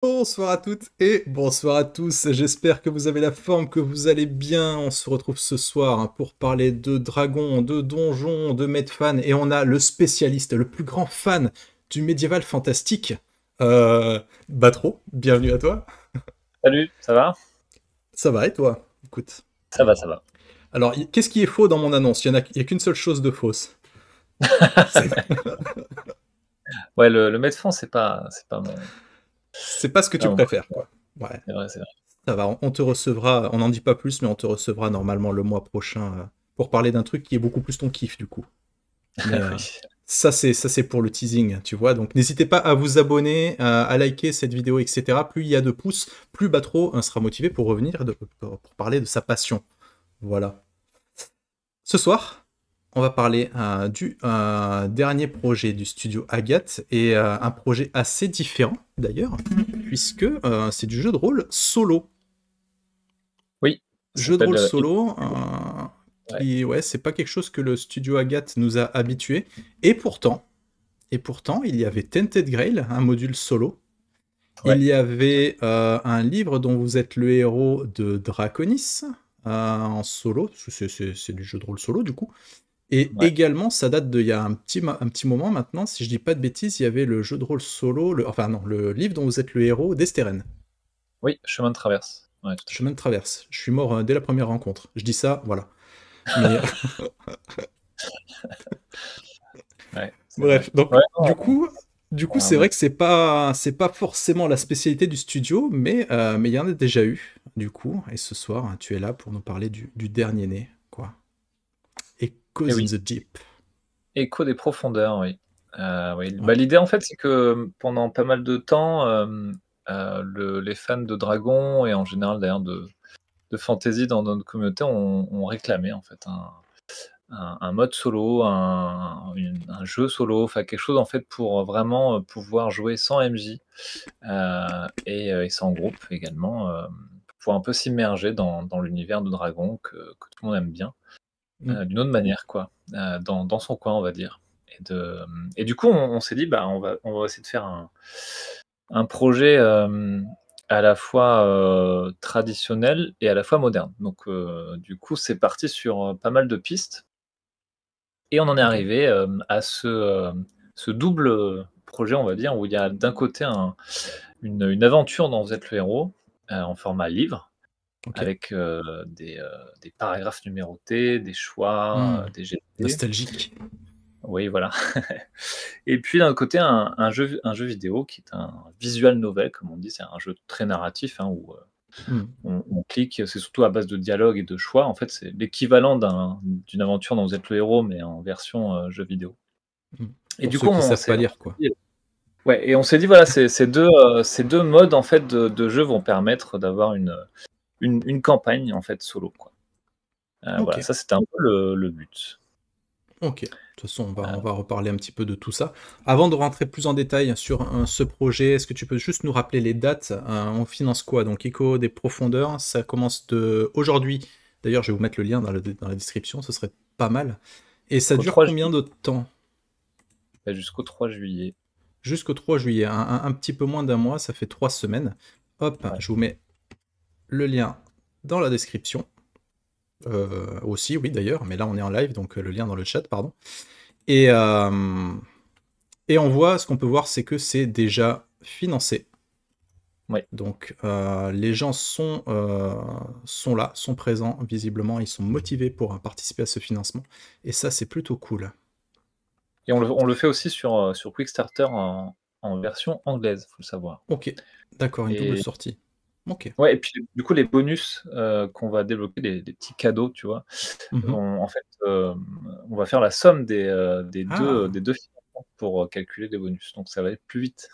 Bonsoir à toutes et bonsoir à tous, j'espère que vous avez la forme, que vous allez bien. On se retrouve ce soir pour parler de dragons, de donjons, de Medfan, et on a le spécialiste, le plus grand fan du médiéval fantastique, Batro, bienvenue à toi. Salut, ça va? Ça va et toi? Écoute. Ça va, ça va. Alors, qu'est-ce qui est faux dans mon annonce? Il y a qu'une seule chose de fausse. C'est Ouais, le Medfan, c'est pas mon. c'est pas ce que Pas tu mon préfères, préféré. quoi. Ouais, C'est vrai, c'est vrai. ça va, on te recevra, on n'en dit pas plus, mais on te recevra normalement le mois prochain pour parler d'un truc qui est beaucoup plus ton kiff, du coup. Mais Oui. ça c'est pour le teasing, tu vois. Donc n'hésitez pas à vous abonner, à liker cette vidéo, etc. Plus il y a de pouces, plus Batro sera motivé pour revenir, pour parler de sa passion. Voilà. Ce soir, on va parler du dernier projet du studio Agathe, et un projet assez différent d'ailleurs, puisque c'est du jeu de rôle solo. Oui, ça Jeu de rôle s'appelle. solo, Ouais, qui, ouais, c'est pas quelque chose que le studio Agathe nous a habitués. Et pourtant, il y avait Tainted Grail, un module solo. ouais, Il y avait un livre dont vous êtes le héros de Draconis, en solo, parce que c'est du jeu de rôle solo du coup. Et ouais. également, ça date d'il y a un petit moment maintenant, si je dis pas de bêtises, il y avait le jeu de rôle solo, enfin non, le livre dont vous êtes le héros d'Esteren, Oui, chemin de traverse. Ouais, tout à Chemin fait. de traverse. Je suis mort dès la première rencontre. Je dis ça, voilà. Mais Ouais, c'est vrai. bref, donc Ouais, non, du coup, c'est ouais. vrai que c'est pas forcément la spécialité du studio, mais il y en a déjà eu, du coup. Et ce soir, tu es là pour nous parler du dernier né, quoi. Et Echoes in oui, the Deep. écho des profondeurs, oui. Oui. Ouais. Bah, l'idée, en fait, c'est que pendant pas mal de temps, les fans de Dragon et en général d'ailleurs de fantasy dans notre communauté ont réclamé en fait un mode solo, un jeu solo, enfin quelque chose en fait pour vraiment pouvoir jouer sans MJ et sans groupe également, pour pouvoir un peu s'immerger dans l'univers de Dragon que tout le monde aime bien, Mm. d'une autre manière quoi, dans son coin on va dire. Et du coup on s'est dit bah on va essayer de faire un projet à la fois traditionnel et à la fois moderne. Donc du coup c'est parti sur pas mal de pistes. Et on en est Ok, arrivé, à ce double, projet, on va dire, où il y a d'un côté une aventure dont vous êtes le héros, en format livre, ok. avec, des paragraphes numérotés, des choix, Mm. des GP. Nostalgique. Oui, voilà. Et puis d'un autre côté, un jeu vidéo qui est un visual novel, comme on dit. C'est un jeu très narratif, hein, où, Mm. on clique, c'est surtout à base de dialogue et de choix. En fait, c'est l'équivalent d'une aventure dont vous êtes le héros, mais en version, jeu vidéo. Mm. Et Pour du ceux coup, qui on savent pas s'est lire, quoi. dit ouais, et on s'est dit voilà, ces deux modes en fait de jeu vont permettre d'avoir une campagne en fait solo quoi. Ok. Voilà, ça c'était un peu le but. Ok. De toute façon, Heu, on va reparler un petit peu de tout ça. Avant de rentrer plus en détail sur ce projet, est-ce que tu peux juste nous rappeler les dates? On finance quoi? Donc, Echo des profondeurs, ça commence de aujourd'hui. D'ailleurs, je vais vous mettre le lien dans la description, ce serait pas mal. Et ça jusqu'au dure 3 combien juillet. de temps? Jusqu'au 3 juillet. Jusqu'au 3 juillet, un petit peu moins d'un mois, ça fait 3 semaines. Hop, Ouais. je vous mets le lien dans la description. Aussi, oui, d'ailleurs, mais là, on est en live, donc le lien dans le chat, pardon. Et, euh, Et on voit, ce qu'on peut voir, c'est que c'est déjà financé. Ouais. Donc les gens sont là, sont présents, visiblement, ils sont motivés pour participer à ce financement. Et ça, c'est plutôt cool. Et on le fait aussi sur Quickstarter en version anglaise, faut le savoir. Ok, d'accord, une double Et sortie. Ok. ouais, et puis du coup les bonus, qu'on va débloquer, les petits cadeaux, tu vois? Mhm. En fait, on va faire la somme des deux Ah, des 2 financements pour, calculer les bonus, donc ça va aller plus vite.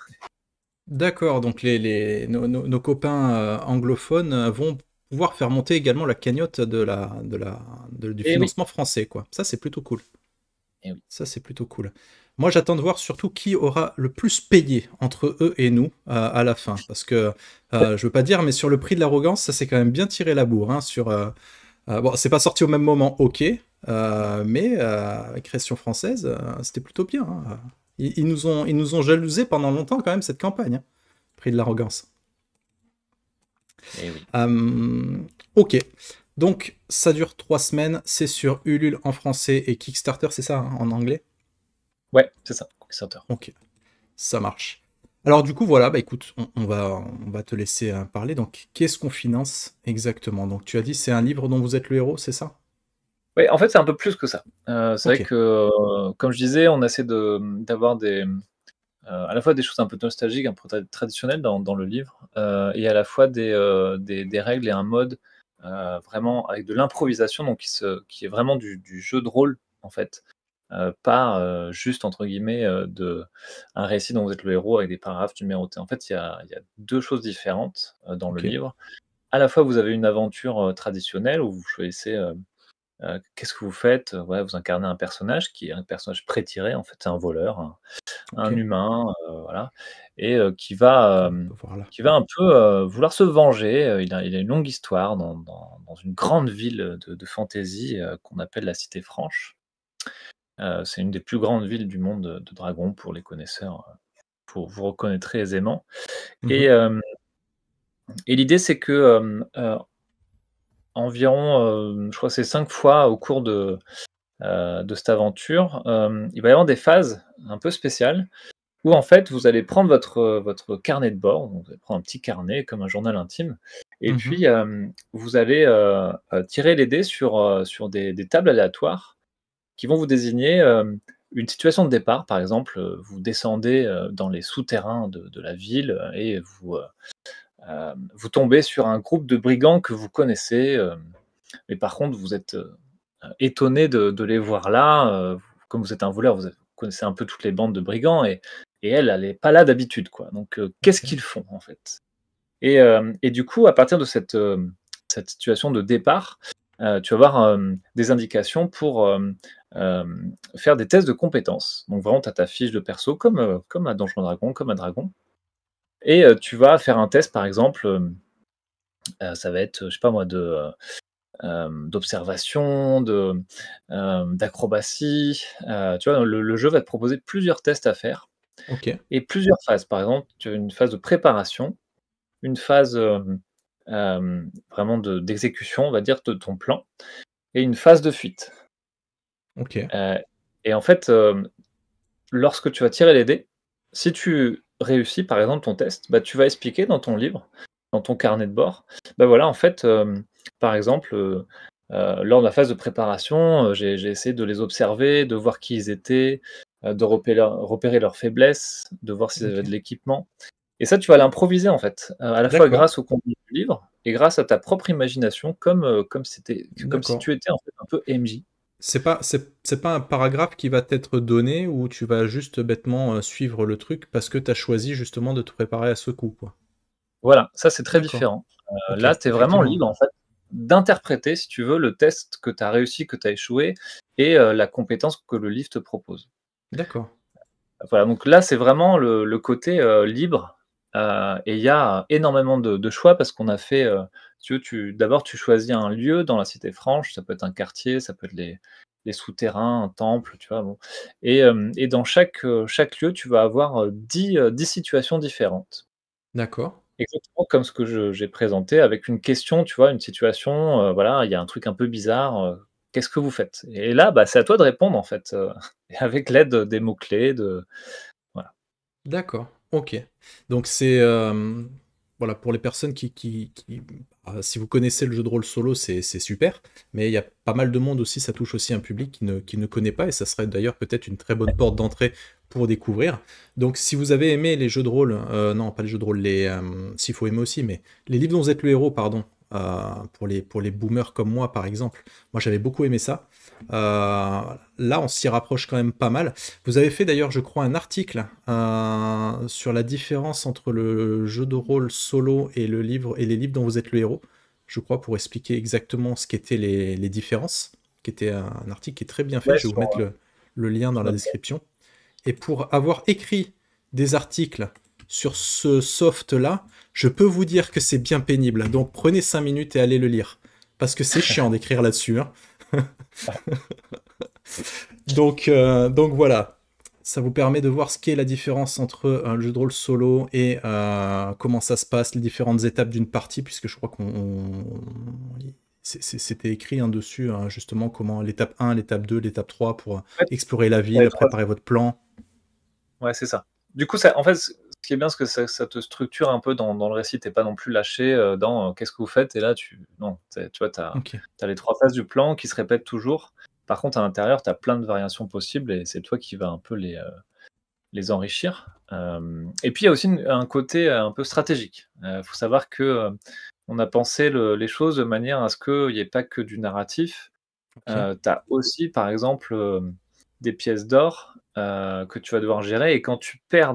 d'accord, donc nos copains anglophones vont pouvoir faire monter également la cagnotte du Et oui, financement français, quoi. Ça, c'est plutôt cool. et oui. Ça, c'est plutôt cool. Moi, j'attends de voir surtout qui aura le plus payé entre eux et nous à la fin. Parce que, je veux pas dire, mais sur le prix de l'arrogance, ça s'est quand même bien tiré la bourre. Hein, bon, c'est pas sorti au même moment, ok. Mais avec Création Française, c'était plutôt bien. Hein. Ils nous ont jalousé pendant longtemps, quand même, cette campagne. Hein, prix de l'arrogance. Et oui. Ok. Donc, ça dure 3 semaines. C'est sur Ulule en français et Kickstarter, c'est ça, hein, en anglais? Ouais, c'est ça, Kickstarter. Ok, ça marche. Alors du coup, voilà, bah écoute, on va te laisser parler. Donc, qu'est-ce qu'on finance exactement? Donc, tu as dit c'est un livre dont vous êtes le héros, c'est ça? Ouais, en fait, c'est un peu plus que ça. C'est Ok. vrai que, comme je disais, on essaie d'avoir à la fois des choses un peu nostalgiques, un peu traditionnelles dans le livre, et à la fois des règles et un mode vraiment avec de l'improvisation, donc qui est vraiment du jeu de rôle, en fait. Pas juste, entre guillemets, un récit dont vous êtes le héros avec des paragraphes numérotés. En fait, il y a deux choses différentes dans le Ok. livre. À la fois, vous avez une aventure traditionnelle où vous choisissez qu'est-ce que vous faites. Ouais, vous incarnez un personnage qui est un personnage prétiré, en fait, c'est un voleur, Ok. un humain, voilà, et D'accord, on peut voir là. qui va un peu vouloir se venger. Il a une longue histoire dans une grande ville de fantasy qu'on appelle la Cité Franche. C'est une des plus grandes villes du monde de Dragon pour les connaisseurs, vous reconnaîtrez aisément. Et, Mhm. hem et l'idée, c'est que, environ, je crois que c'est 5 fois au cours de cette aventure, il va y avoir des phases un peu spéciales où en fait vous allez prendre votre carnet de bord, donc vous allez prendre un petit carnet comme un journal intime, et Mhm. puis vous allez tirer les dés sur des tables aléatoires qui vont vous désigner une situation de départ. Par exemple, vous descendez dans les souterrains de la ville et vous tombez sur un groupe de brigands que vous connaissez, mais par contre vous êtes étonné de les voir là. Comme vous êtes un voleur, vous connaissez un peu toutes les bandes de brigands, et elle est pas là d'habitude, quoi. Donc qu'est-ce Ok. qu'ils font, en fait? Et du coup, à partir de cette situation de départ, tu vas avoir des indications pour faire des tests de compétences. Donc vraiment, tu as ta fiche de perso comme à Donjon Dragon, comme à Dragon, et tu vas faire un test, par exemple, ça va être, je sais pas moi, d'observation, d'acrobatie. Tu vois, le jeu va te proposer plusieurs tests à faire Ok. et plusieurs phases. Par exemple, tu as une phase de préparation, une phase, vraiment d'exécution, on va dire, de ton plan, et une phase de fuite. Ok. Heu et en fait, lorsque tu vas tirer les dés, si tu réussis, par exemple, ton test, bah, tu vas expliquer dans ton livre, dans ton carnet de bord, bah, voilà, en fait, par exemple, lors de la phase de préparation, j'ai essayé de les observer, de voir qui ils étaient, de repérer leurs faiblesses, de voir s'ils avaient Ok. de l'équipement, et ça, tu vas l'improviser, en fait, à la fois D'accord. grâce au contenu du livre et grâce à ta propre imagination comme si D'accord. tu étais, en fait, un peu MJ. C'est pas un paragraphe qui va t'être donné où tu vas juste bêtement suivre le truc parce que tu as choisi justement de te préparer à ce coup, quoi. Voilà, ça, c'est très D'accord. différent. Ok. Là, tu es vraiment Effectivement. libre, en fait, d'interpréter, si tu veux, le test que tu as réussi, que tu as échoué, et la compétence que le livre te propose. D'accord. Voilà, donc là, c'est vraiment le côté libre, et il y a énormément de choix parce qu'on a fait, si tu veux, d'abord, tu choisis un lieu dans la Cité Franche, ça peut être un quartier, ça peut être les souterrains, un temple, tu vois? Bon, et dans chaque lieu, tu vas avoir 10 situations différentes. D'accord. Exactement comme ce que j'ai présenté, avec une question, tu vois? Une situation, voilà, il y a un truc un peu bizarre, qu'est-ce que vous faites? Et là, bah, c'est à toi de répondre, en fait, et avec l'aide des mots-clés, voilà. D'accord, ok. Donc c'est voilà pour les personnes si vous connaissez le jeu de rôle solo, c'est super, mais il y a pas mal de monde aussi, ça touche aussi un public qui ne connaît pas et ça serait d'ailleurs peut-être une très bonne porte d'entrée pour découvrir. Donc si vous avez aimé les jeux de rôle, non pas les jeux de rôle, s'il faut aimer aussi, mais les livres dont vous êtes le héros, pardon, pour les boomers comme moi par exemple, moi j'avais beaucoup aimé ça. Là, on s'y rapproche quand même pas mal. Vous avez fait d'ailleurs, je crois, un article sur la différence entre le jeu de rôle solo et le livre et les livres dont vous êtes le héros. Je crois pour expliquer exactement ce qu'étaient les différences, qui était un article qui est très bien fait. Ouais, Je vais vous mettre le lien dans sur la notre blog. description. Et pour avoir écrit des articles sur ce soft-là, je peux vous dire que c'est bien pénible. Donc prenez 5 minutes et allez le lire. Parce que c'est chiant d'écrire là-dessus, hein. Donc voilà. Ça vous permet de voir ce qu'est la différence entre le jeu de rôle solo et comment ça se passe, les différentes étapes d'une partie, puisque je crois c'était écrit dessus, justement, comment l'étape 1, l'étape 2, l'étape 3 pour Ouais, explorer la t'as les ville, 3. préparer votre plan. Ouais, c'est ça. Du coup, ça en fait, ce qui est bien, c'est que ça te structure un peu dans le récit. Tu es pas non plus lâché, dans, «Qu'est-ce que vous faites?» et là non, tu vois, tu as Ok, les 3 phases du plan qui se répètent toujours. Par contre, à l'intérieur, tu as plein de variations possibles et c'est toi qui vas un peu les enrichir. Et puis il y a aussi un côté un peu stratégique. Faut savoir que, on a pensé les choses de manière à ce qu'il y ait pas que du narratif. ok. Tu as aussi, par exemple, des pièces d'or, que tu vas devoir gérer et quand tu perds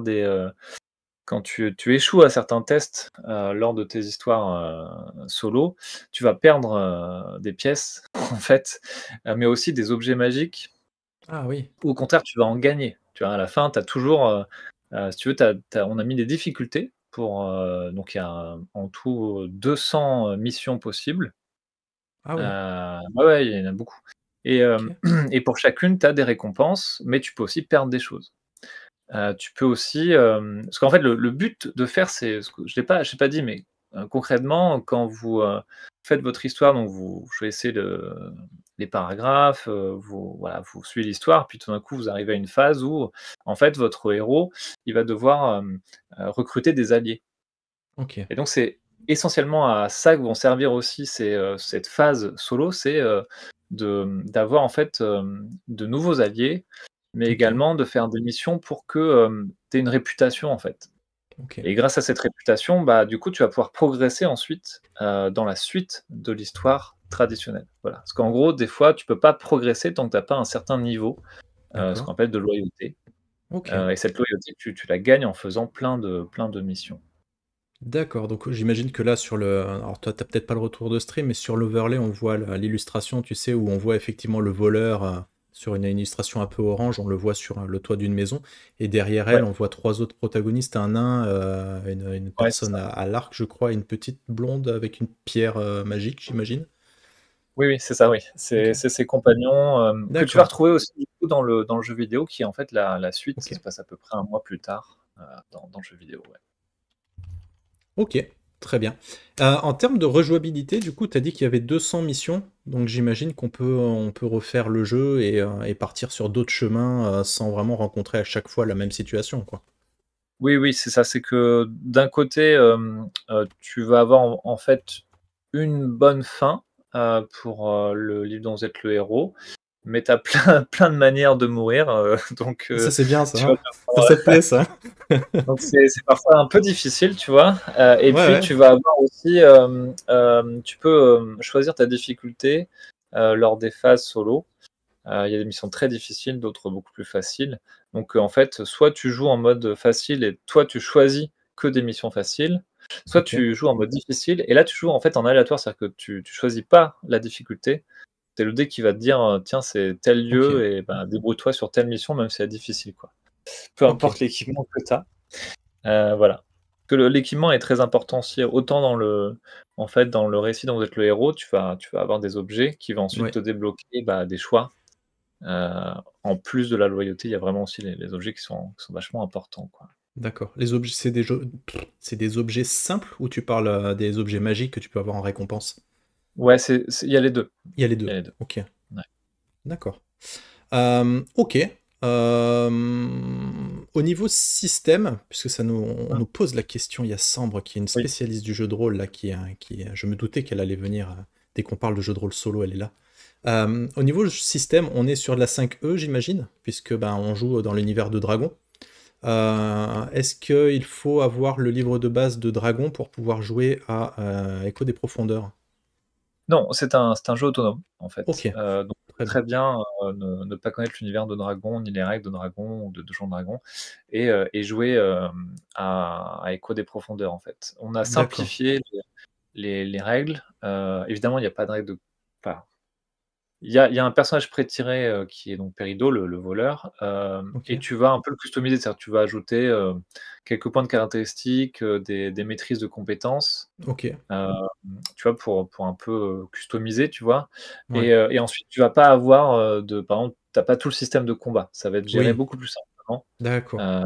quand tu échoues à certains tests, lors de tes histoires, solo, tu vas perdre, des pièces en fait, mais aussi des objets magiques Ah oui, ou au contraire tu vas en gagner. Tu vois? À la fin, tu as toujours, si tu veux, on a mis des difficultés pour, donc il y a en tout 200 missions possibles. ah oui, Ouais, ouais, il y en a beaucoup et ok, et pour chacune, tu as des récompenses, mais tu peux aussi perdre des choses. Tu peux aussi, parce qu'en fait, le but de faire, c'est ce que je l'ai pas dit, mais concrètement, quand vous, faites votre histoire, donc vous choisissez les paragraphes, vous suivez l'histoire, puis tout d'un coup, vous arrivez à une phase où, en fait, votre héros, il va devoir, recruter des alliés. ok, Et donc c'est essentiellement à ça que vont servir aussi cette phase solo, c'est, d'avoir en fait, de nouveaux alliés, mais ok, également de faire des missions pour que, tu aies une réputation en fait. ok, Et grâce à cette réputation, bah, du coup, tu vas pouvoir progresser ensuite, dans la suite de l'histoire traditionnelle. Voilà. Parce qu'en gros, des fois, tu peux pas progresser tant que tu as pas un certain niveau, ce d'accord, qu'on appelle de loyauté, ok. et cette loyauté, tu la gagnes en faisant plein de missions. D'accord, donc j'imagine que là sur le... Alors toi t'as peut-être pas le retour de stream, mais sur l'overlay on voit l'illustration, tu sais, où on voit effectivement le voleur sur une illustration un peu orange, on le voit sur le toit d'une maison, et derrière elle Ouais, on voit trois autres protagonistes, un nain, une ouais, c'est personne ça. à l'arc je crois, et une petite blonde avec une pierre magique j'imagine. Oui, oui, c'est ça, oui. Ok, C'est ses compagnons, que tu vas d'accord, retrouver aussi du coup dans le jeu vidéo qui est en fait la suite, ok. ça se passe à peu près un mois plus tard, dans le jeu vidéo, ouais. Ok, très bien. En termes de rejouabilité, du coup, tu as dit qu'il y avait 200 missions, donc j'imagine on peut refaire le jeu et partir sur d'autres chemins sans vraiment rencontrer à chaque fois la même situation, quoi. Oui, oui, c'est ça, c'est que d'un côté, tu vas avoir en fait une bonne fin, pour, le livre dont vous êtes le héros, mais tu as plein plein de manières de mourir, donc Ça, c'est bien, ça, tu hein. vas Ça devoir te plaît, ça? donc c'est parfois un peu difficile, tu vois? Et Ouais, puis ouais, tu vas avoir aussi, tu peux, choisir ta difficulté, lors des phases solo. Il y a des missions très difficiles, d'autres beaucoup plus faciles. Donc, en fait, soit tu joues en mode facile et toi tu choisis que des missions faciles, soit ok, tu joues en mode difficile et là tu joues en fait en aléatoire, c'est-à-dire que tu choisis pas la difficulté. C'est le dé qui va te dire, «Tiens, c'est tel ok, lieu et ben, débrouille-toi sur telle mission même si elle est difficile, quoi». Peu ok, importe l'équipement que tu as. Voilà. Que l'équipement est très important aussi, autant en fait, dans le récit dont vous êtes le héros, tu vas avoir des objets qui vont ensuite ouais, te débloquer, bah, des choix. En plus de la loyauté, il y a vraiment aussi les objets qui sont vachement importants, quoi. d'accord. Les objets, c'est des objets simples ou tu parles des objets magiques que tu peux avoir en récompense? Ouais, il y a les 2. Il y a les Il y deux, a les 2. ok, Ouais. d'accord. Ok. Au niveau système, puisque on Mmh. nous pose la question, il y a Sambre qui est une Oui. spécialiste du jeu de rôle là, je me doutais qu'elle allait venir dès qu'on parle de jeu de rôle solo, elle est là. Au niveau système, on est sur de la 5E, j'imagine, puisque ben on joue dans l'univers de Dragon. Est-ce qu'il faut avoir le livre de base de Dragon pour pouvoir jouer à Écho des Profondeurs? Non, c'est un jeu autonome, en fait. Ok, Donc tu peux très bien. très bien, ne pas connaître l'univers de Dragon, ni les règles de Dragon ou de Donjons& Dragons et jouer, à Écho des Profondeurs, en fait. On a D'accord. simplifié les règles, évidemment, il y a pas de règle de enfin, il y a un personnage pré-tiré, qui est donc Peridot, le voleur, Ok. et tu vas un peu le customiser, c'est-à-dire que tu vas ajouter, quelques points de caractéristiques, des maîtrises de compétences, Ok. hem, tu vois? Pour un peu, customiser, tu vois? Ouais. Et ensuite tu vas pas avoir, par exemple, tu as pas tout le système de combat. Ça va être géré Oui. beaucoup plus simplement. justement, D'accord. euh,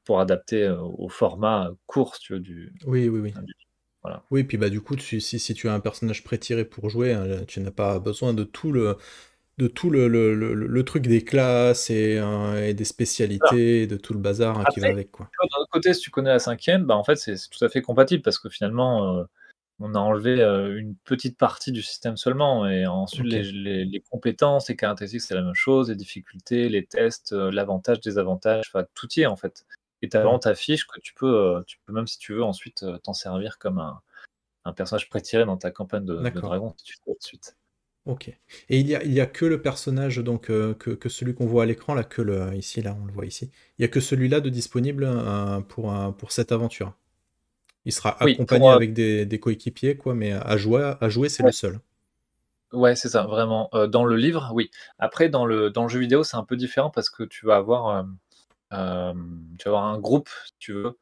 pour adapter au format court, si tu veux, Oui, oui, oui. du- voilà. Oui, puis bah du coup, si tu as un personnage pré-tiré pour jouer, hein, tu n'as pas besoin de tout le truc des classes et des Alors, spécialités, et de tout le bazar hein, qui va après, avec, quoi. tu vois, d'un autre côté, si tu connais la cinquième, bah, en fait, c'est tout à fait compatible parce que finalement, on a enlevé une petite partie du système seulement. Et ensuite, Ok. les compétences, les caractéristiques, c'est la même chose, les difficultés, les tests, l'avantage, désavantage, enfin, tout y est en fait. Et tu as Hmm. vraiment ta fiche que tu peux même si tu veux ensuite t'en servir comme un personnage pré-tiré dans ta campagne de D'accord. dragon si tu fais tout de suite. Ok. Et il y a que le personnage, donc, que celui qu'on voit à l'écran, là, ici, là, on le voit ici. Il y a que celui-là de disponible pour cette aventure. Il sera Oui, accompagné avec des coéquipiers, quoi, mais à jouer, c'est ouais, lui seul. ouais, c'est ça, vraiment. Dans le livre, oui. Après, dans le jeu vidéo, c'est un peu différent parce que tu vas avoir un groupe, si tu veux,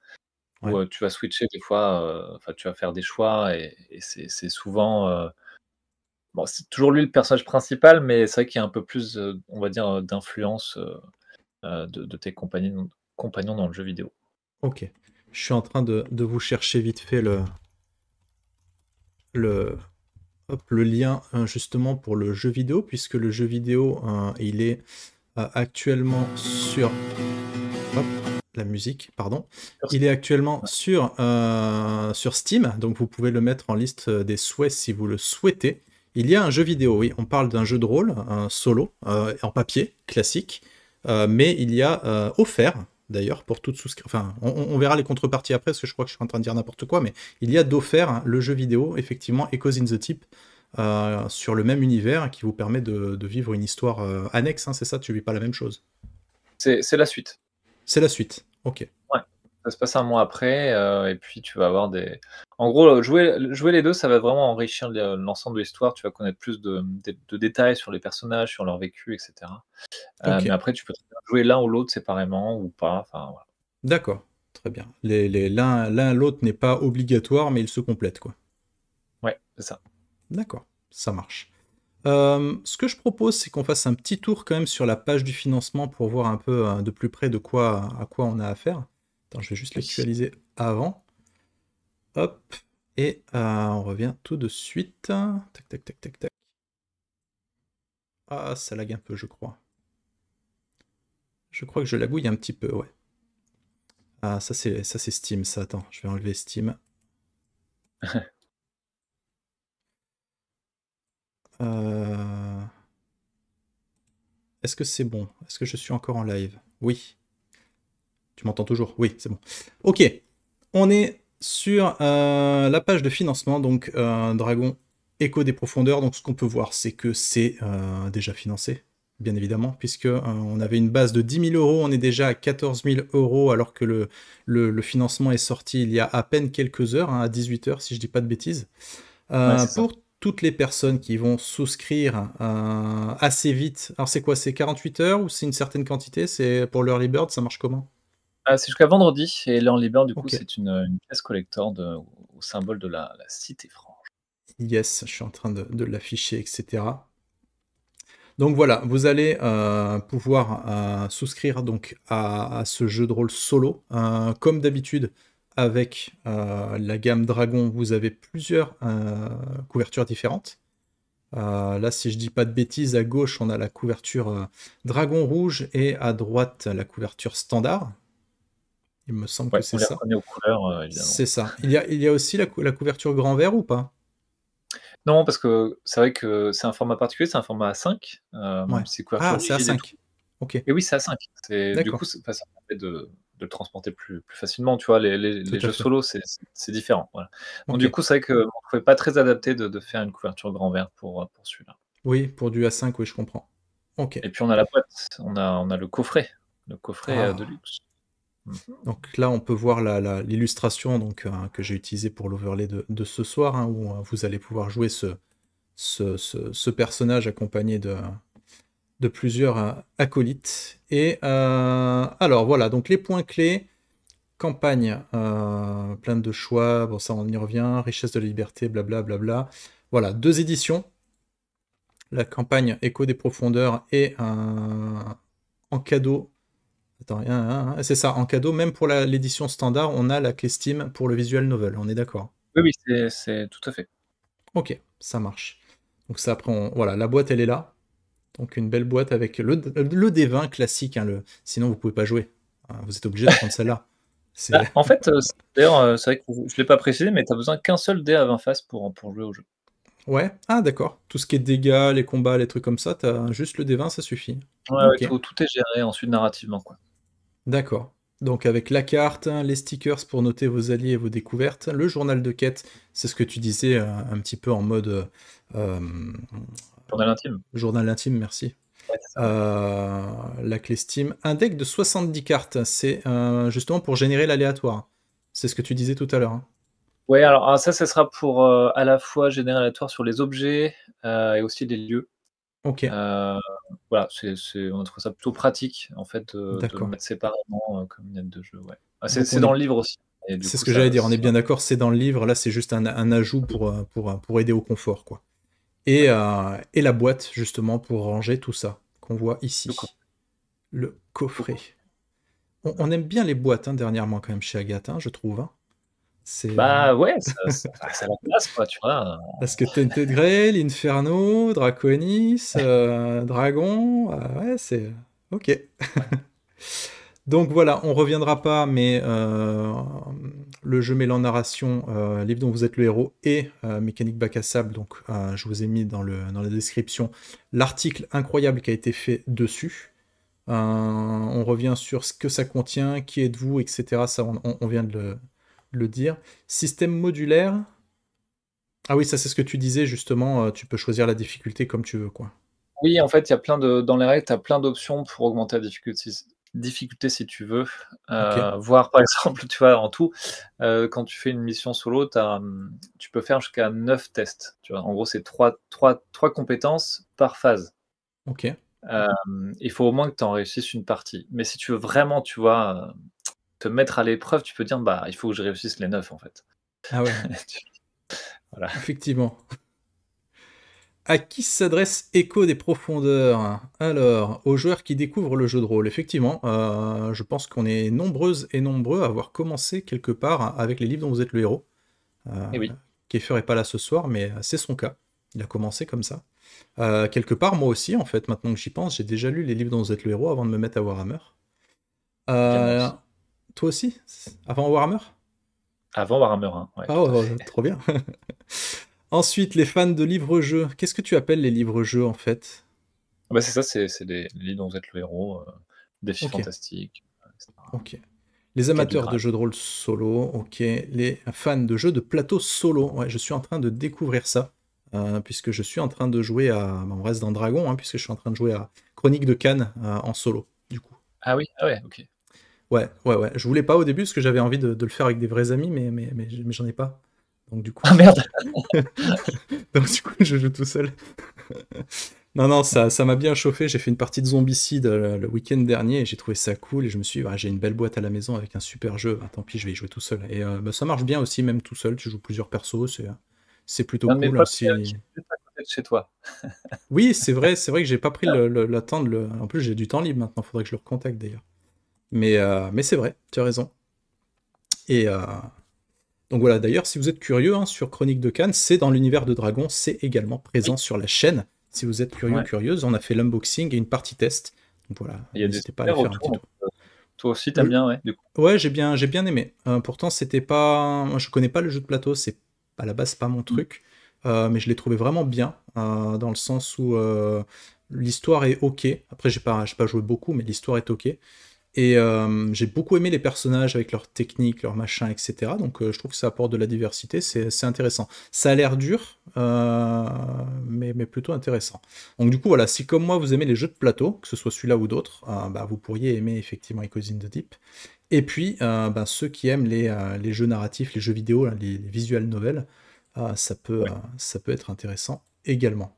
où Ouais. tu vas switcher des fois, enfin, tu vas faire des choix et c'est souvent. Bon, c'est toujours lui le personnage principal, mais c'est vrai qu'il y a un peu plus, on va dire, d'influence de tes compagnons dans le jeu vidéo. Ok. Je suis en train de vous chercher vite fait le, le lien justement pour le jeu vidéo, puisque le jeu vidéo, il est actuellement sur... Hop, la musique, pardon. Il est actuellement sur Steam, donc vous pouvez le mettre en liste des souhaits si vous le souhaitez. Il y a un jeu vidéo, oui, on parle d'un jeu de rôle, un solo, en papier, classique, mais il y a offert, d'ailleurs, pour toute souscription. Enfin, on verra les contreparties après, parce que je crois que je suis en train de dire n'importe quoi, mais il y a d'offert le jeu vidéo, effectivement, Echoes in the Tip, sur le même univers, qui vous permet de vivre une histoire annexe, hein, c'est ça, tu vis pas la même chose. C'est la suite. C'est la suite, ok. Ouais. Ça se passe un mois après, et puis tu vas avoir des en gros, jouer les 2, ça va vraiment enrichir l'ensemble de l'histoire. Tu vas connaître plus de détails sur les personnages, sur leur vécu et cetera. Ok, Mais après tu peux très bien jouer l'un ou l'autre séparément ou pas, enfin voilà. d'accord, très bien. L'un l'autre n'est pas obligatoire, mais ils se complètent, quoi. Ouais, c'est ça. D'accord, ça marche. Ce que je propose, c'est qu'on fasse un petit tour quand même sur la page du financement pour voir un peu de plus près à quoi on a affaire. Attends, je vais juste Oui. l'actualiser avant. Hop, et on revient tout de suite. Tac, tac, tac, tac, tac. Ah, ça lag un peu, je crois. Je crois que je lagouille un petit peu, ouais. Ah, ça c'est Steam, ça. Attends, je vais enlever Steam. Euh, Est-ce que c'est bon? Est-ce que je suis encore en live? Oui. Tu m'entends toujours? Oui, c'est bon. Ok. On est sur la page de financement, donc Dragon Écho des Profondeurs. Donc ce qu'on peut voir, c'est que c'est déjà financé, bien évidemment, puisque on avait une base de 10 000 euros, on est déjà à 14 000 euros, alors que le financement est sorti il y a à peine quelques heures, hein, à 18 heures, si je dis pas de bêtises. Ouais, c'est ça. Pour toutes les personnes qui vont souscrire assez vite, alors c'est quoi? C'est 48 heures ou c'est une certaine quantité? C'est pour l'early bird, ça marche comment? C'est jusqu'à vendredi et l'Early Bird, du coup, Ok. c'est une pièce collector au symbole de la cité franche. Yes, je suis en train de l'afficher, etc. Donc voilà, vous allez pouvoir souscrire donc à ce jeu de rôle solo. Comme d'habitude, avec la gamme Dragon, vous avez plusieurs couvertures différentes. Là, si je dis pas de bêtises, à gauche, on a la couverture Dragon Rouge et à droite, la couverture standard. Il me semble que Ouais, c'est on les ça. reconnaît aux couleurs, évidemment. C'est ça. Il y a aussi la couverture grand vert ou pas? Non, parce que c'est vrai que c'est un format particulier, c'est un format A5, Ouais. c'est couverture Ah, c'est rigide et tout. A5. Ok, Et oui, c'est A5. Du coup, d'accord. enfin, ça permet de le transporter plus facilement, tu vois? Tout Les à jeux fait. solo, c'est différent, voilà. Donc Ok. du coup, c'est vrai qu'on ne trouvait pas très adapté de faire une couverture grand vert pour celui-là. Oui, pour du A5, oui, je comprends. Ok. Et puis on a la boîte, on a le coffret, de Ah. luxe. Mmh. Donc là, on peut voir l'illustration donc, que j'ai utilisée pour l'overlay de ce soir, hein, où vous allez pouvoir jouer ce personnage accompagné de plusieurs acolytes. Et alors voilà, donc les points clés, campagne, plein de choix, bon ça on y revient, richesse de la liberté, blabla, blabla. Voilà, 2 éditions, la campagne Écho des profondeurs et en cadeau Attends, c'est ça, en cadeau, même pour l'édition standard, on a la clé Steam pour le visual novel, on est d'accord? Oui, oui, c'est tout à fait. Ok, ça marche. Donc ça, après, voilà, la boîte, elle est là. Donc une belle boîte avec le D20 classique, hein, sinon vous pouvez pas jouer. Vous êtes obligé de prendre celle-là. Bah, C'est... en fait, d'ailleurs, c'est vrai que je l'ai pas précisé, mais tu as besoin qu'un seul dé à 20 faces pour jouer au jeu. Ouais, ah d'accord. Tout ce qui est dégâts, les combats, les trucs comme ça, t'as juste le D20, ça suffit. Ouais, ouais, Ok, tout est géré ensuite narrativement, quoi. d'accord. Donc avec la carte, les stickers pour noter vos alliés et vos découvertes, le journal de quête, c'est ce que tu disais un petit peu en mode euh, Journal intime. journal intime, merci. Ouais, c'est ça, ouais. La clé Steam, un deck de 70 cartes, c'est justement pour générer l'aléatoire. C'est ce que tu disais tout à l'heure, hein. Ouais, alors ça sera pour, à la fois générer aléatoire sur les objets, et aussi les lieux. Ok, Heu, voilà, on trouve ça plutôt pratique, en fait, de le d'accord. mettre séparément, comme unité de jeu, ouais. Ah, Donc c'est on dans est, le livre aussi et du c'est coup ce que j'allais ça dire, on est c'est bien d'accord, c'est dans le livre, là c'est juste un ajout pour aider au confort, quoi. Et la boîte, justement, pour ranger tout ça, qu'on voit le co ici. Le le coffret. co On aime bien les boîtes, hein, dernièrement, quand même, chez Agathe, hein, je trouve, hein. C'est... bah, ouais, ça a la classe, quoi, tu vois? Parce que Tainted Grail, Inferno, Draconis, Dragon, ouais, c'est... Ok. Ouais, Donc voilà, on reviendra pas, mais le jeu mêlant narration, livre dont vous êtes le héros, et mécanique bac à sable, donc je vous ai mis dans la description l'article incroyable qui a été fait dessus. On revient sur ce que ça contient, qui êtes-vous, etc. Ça, on vient de le dire. Système modulaire. Ah oui, ça c'est ce que tu disais justement, tu peux choisir la difficulté comme tu veux, quoi. oui, en fait, il y a plein de dans les règles, tu as plein d'options pour augmenter la difficulté si tu veux, Ok, voire par exemple, tu vois, en tout, quand tu fais une mission solo, tu peux faire jusqu'à 9 tests, tu vois? En gros, c'est trois compétences par phase. ok. Il faut au moins que tu en réussisses une partie. Mais si tu veux vraiment, tu vois, te mettre à l'épreuve, tu peux dire: «Bah, il faut que je réussisse les 9 en fait». Ah ouais, Tu voilà. effectivement. À qui s'adresse Écho des profondeurs? Alors, aux joueurs qui découvrent le jeu de rôle. Effectivement, je pense qu'on est nombreuses et nombreux à avoir commencé quelque part avec les livres dont vous êtes le héros. Euh, Et oui, Kiefer est pas là ce soir, mais c'est son cas. Il a commencé comme ça. Quelque part, moi aussi, en fait, maintenant que j'y pense, j'ai déjà lu les livres dont vous êtes le héros avant de me mettre à Warhammer. bien moi Euh, aussi. Toi aussi? Avant Warhammer? Avant Warhammer 1, ouais, Ah, tout à oh, fait. trop bien. Ensuite, les fans de livres-jeux. Qu'est-ce que tu appelles les livres-jeux, en fait? Bah, c'est ça, c'est les livres dont vous êtes le héros, Défis Ok, fantastiques, et cetera. ok. Les Quête du amateurs de Graal. jeux de rôle solo, ok. Les fans de jeux de plateau solo, ouais, je suis en train de découvrir ça, puisque je suis en train de jouer à... On reste dans Dragon, hein, puisque je suis en train de jouer à Chronique de Cannes en solo, du coup. Ah oui? Ah ouais, OK. Ouais, ouais, ouais. Je voulais pas au début, parce que j'avais envie de le faire avec des vrais amis, mais j'en ai pas. Donc du coup, Ah merde! donc, du coup, je joue tout seul. Non, non, ça m'a bien chauffé. J'ai fait une partie de Zombicide le week-end dernier et j'ai trouvé ça cool. Et je me suis dit, bah, j'ai une belle boîte à la maison avec un super jeu. Bah, tant pis, je vais y jouer tout seul. Et bah, ça marche bien aussi, même tout seul. Tu joues plusieurs persos. C'est plutôt Un de mes cool, hein, potes qui si... est juste à côté de chez toi. Oui, c'est vrai que j'ai pas pris le temps de le. En plus, j'ai du temps libre maintenant. Faudrait que je le recontacte d'ailleurs. Mais c'est vrai, tu as raison. Et donc voilà, d'ailleurs, si vous êtes curieux hein, sur Chronique de Cannes, c'est dans l'univers de Dragon. C'est également Oui, présent sur la chaîne. Si vous êtes curieux ou ouais. curieuse, on a fait l'unboxing et une partie test. Donc voilà, Il y a des n'hésitez pas à aller super faire un petit retours, donc tour. toi aussi tu aimes Le... bien, ouais, du coup? Ouais, j'ai bien aimé. Pourtant, c'était pas. Moi, je connais pas le jeu de plateau, c'est à la base pas mon Mmh. truc. Mais je l'ai trouvé vraiment bien, dans le sens où l'histoire est ok. Après, j'ai pas joué beaucoup, mais l'histoire est ok. Et j'ai beaucoup aimé les personnages avec leurs techniques, leurs machins, etc. Donc je trouve que ça apporte de la diversité, c'est intéressant. Ça a l'air dur, mais plutôt intéressant. Donc du coup, voilà, si comme moi vous aimez les jeux de plateau, que ce soit celui-là ou d'autres, bah, vous pourriez aimer effectivement Echoes in the Deep. Et puis, bah, ceux qui aiment les jeux narratifs, les jeux vidéo, là, les visual novels, Ouais. ça peut être intéressant également.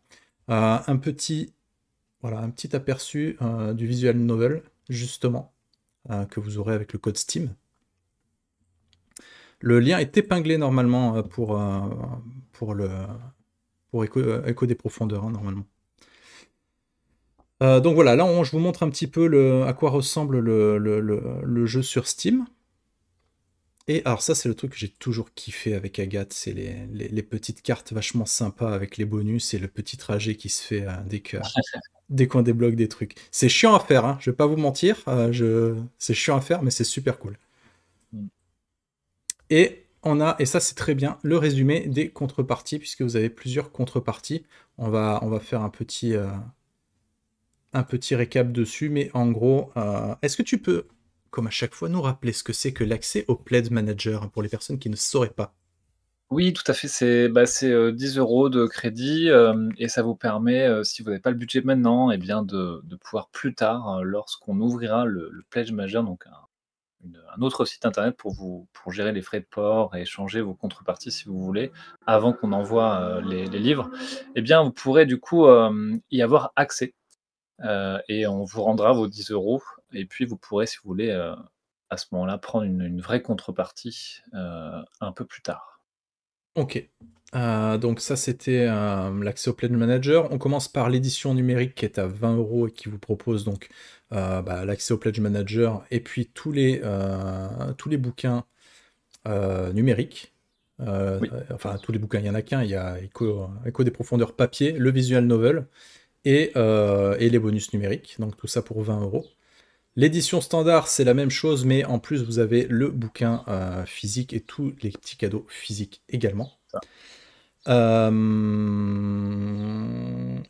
Un petit, voilà, un petit aperçu du visual novel, justement que vous aurez avec le code Steam. Le lien est épinglé normalement pour Echo des profondeurs, hein, normalement. Donc voilà, là je vous montre un petit peu à quoi ressemble le jeu sur Steam. Et alors ça c'est le truc que j'ai toujours kiffé avec Agathe, c'est les petites cartes vachement sympas avec les bonus et le petit trajet qui se fait dès qu'on débloque des trucs. C'est chiant à faire, hein, je vais pas vous mentir, c'est chiant à faire mais c'est super cool. Mm. Et et ça c'est très bien, le résumé des contreparties, puisque vous avez plusieurs contreparties. On va faire un petit récap dessus, mais en gros, est-ce que tu peux, comme à chaque fois, nous rappeler ce que c'est que l'accès au Pledge Manager pour les personnes qui ne sauraient pas? Oui, tout à fait, c'est 10 € de crédit, et ça vous permet, si vous n'avez pas le budget maintenant et bien de pouvoir plus tard, lorsqu'on ouvrira le Pledge Manager, donc un autre site internet pour gérer les frais de port et échanger vos contreparties si vous voulez, avant qu'on envoie, les livres, eh bien, vous pourrez du coup, y avoir accès, et on vous rendra vos 10 € et puis vous pourrez, si vous voulez, à ce moment-là, prendre une vraie contrepartie, un peu plus tard. Ok. Donc ça, c'était l'accès au Pledge Manager. On commence par l'édition numérique qui est à 20 € et qui vous propose donc l'accès au Pledge Manager et puis tous les bouquins numériques. Oui. Enfin, tous les bouquins, il n'y en a qu'un. Il y a Écho des profondeurs papier, le visual novel et les bonus numériques. Donc tout ça pour 20 €. L'édition standard, c'est la même chose, mais en plus, vous avez le bouquin physique et tous les petits cadeaux physiques également. Ça.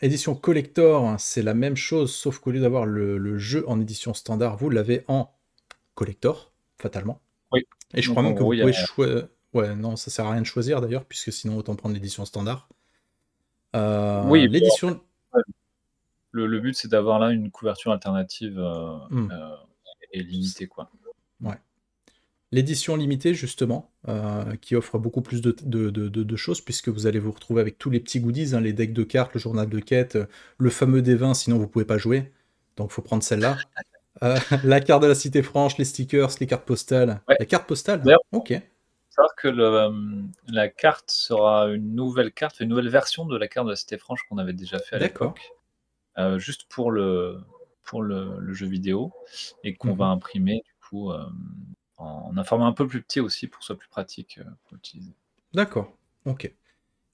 Édition collector, c'est la même chose, sauf qu'au lieu d'avoir le jeu en édition standard, vous l'avez en collector, fatalement. Oui. Et je crois Donc en même que vous gros, il y a pouvez choisir... Ouais, non, ça sert à rien de choisir d'ailleurs, puisque sinon autant prendre l'édition standard. oui, bon, L'édition... ouais, le but, c'est d'avoir là une couverture alternative, Hmm, heu et limitée, quoi. ouais. L'édition limitée, justement, qui offre beaucoup plus de choses, puisque vous allez vous retrouver avec tous les petits goodies, hein, les decks de cartes, le journal de quête, le fameux D20, sinon vous pouvez pas jouer. Donc faut prendre celle-là. La carte de la Cité Franche, les stickers, les cartes postales. Ouais, La carte postale? d'ailleurs, Ok. faut savoir que la carte sera une nouvelle carte, une nouvelle version de la carte de la Cité Franche qu'on avait déjà fait à D'accord. l'époque, juste pour le jeu vidéo et qu'on va Mhm. imprimer du coup, en un format un peu plus petit aussi pour que ce soit plus pratique, pour utiliser. D'accord. Ok.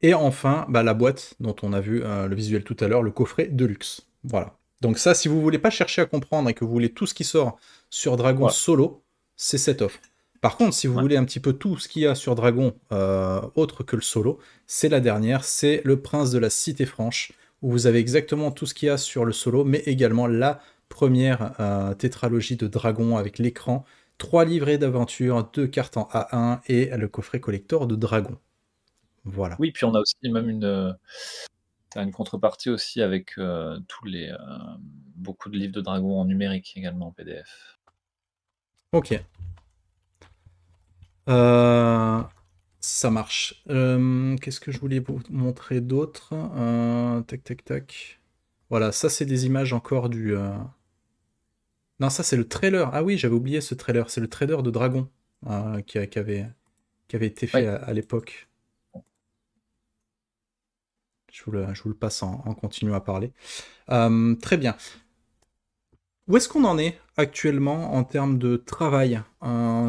Et enfin, la boîte dont on a vu le visuel tout à l'heure, le coffret de luxe. Voilà. Donc ça, si vous voulez pas chercher à comprendre et que vous voulez tout ce qui sort sur Dragon Voilà, solo, c'est cette offre. Par contre, si vous ouais. voulez un petit peu tout ce qu'il y a sur Dragon, autre que le solo, c'est la dernière, c'est le Prince de la Cité Franche, où vous avez exactement tout ce qu'il y a sur le solo, mais également la première tétralogie de Dragon avec l'écran, 3 livrets d'aventure, 2 cartes en A1 et le coffret collector de Dragon. Voilà. Oui, puis on a aussi même tu une contrepartie aussi avec, beaucoup de livres de dragons en numérique également en PDF. Ok. Euh, Ça marche. Qu'est-ce que je voulais vous montrer d'autre? Tac, tac, tac. Voilà, ça c'est des images encore Non, ça c'est le trailer. Ah oui, j'avais oublié ce trailer. C'est le trailer de Dragon qui avait été fait Oui. à l'époque. Je vous le passe en continuant à parler. Très bien. Où est-ce qu'on en est actuellement en termes de travail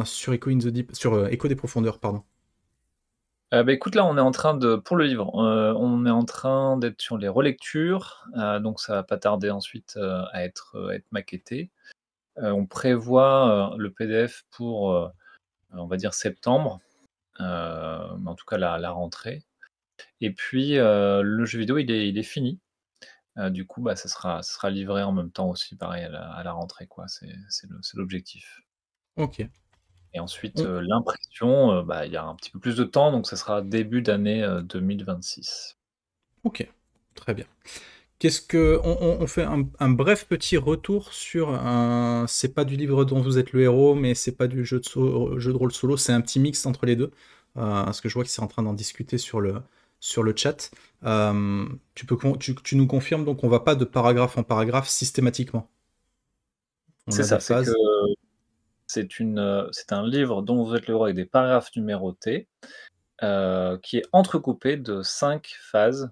sur Echo in the Deep, sur Echo des profondeurs, pardon. Écoute, là, on est en train de pour le livre, on est en train d'être sur les relectures, donc ça va pas tarder ensuite, à être maquetté. On prévoit, le PDF pour, on va dire septembre, mais en tout cas la rentrée et puis, le jeu vidéo, il est fini. Du coup, ça sera livré en même temps aussi pareil à la rentrée, quoi. C'est l'objectif Ok. et ensuite, On- l'impression, il y a un petit peu plus de temps, donc ça sera début d'année, 2026. Ok. Très bien. On fait un bref petit retour sur c'est pas du livre dont vous êtes le héros, mais c'est pas du jeu de rôle solo, c'est un petit mix entre les deux. Parce que je vois qu'ils sont en train d'en discuter sur le chat. Tu nous confirmes donc on va pas de paragraphe en paragraphe systématiquement. On C'est a des ça, c'est que phases. c'est un livre dont vous êtes le héros avec des paragraphes numérotés, qui est entrecoupé de 5 phases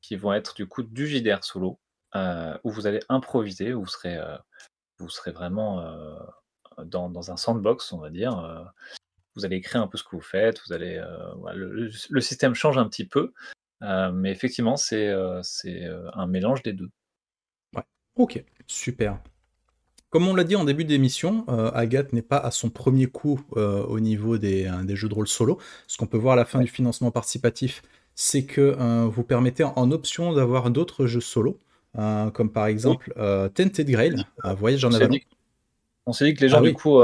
qui vont être du coup du JDR solo. où vous allez improviser, vous serez vraiment dans un sandbox, on va dire. Vous allez écrire un peu ce que vous faites, vous allez, voilà, le système change un petit peu, mais effectivement, c'est un mélange des 2. Ouais. Ok, super. Comme on l'a dit en début d'émission, Agathe n'est pas à son premier coup au niveau des jeux de rôle solo. Ce qu'on peut voir à la fin Ouais. du financement participatif, c'est que vous permettez en option d'avoir d'autres jeux solo, comme par Oui, exemple Tainted on s'est Grail, dit Voyage on en s'est Avalon. dit on s'est dit que les gens Ah du oui, coup,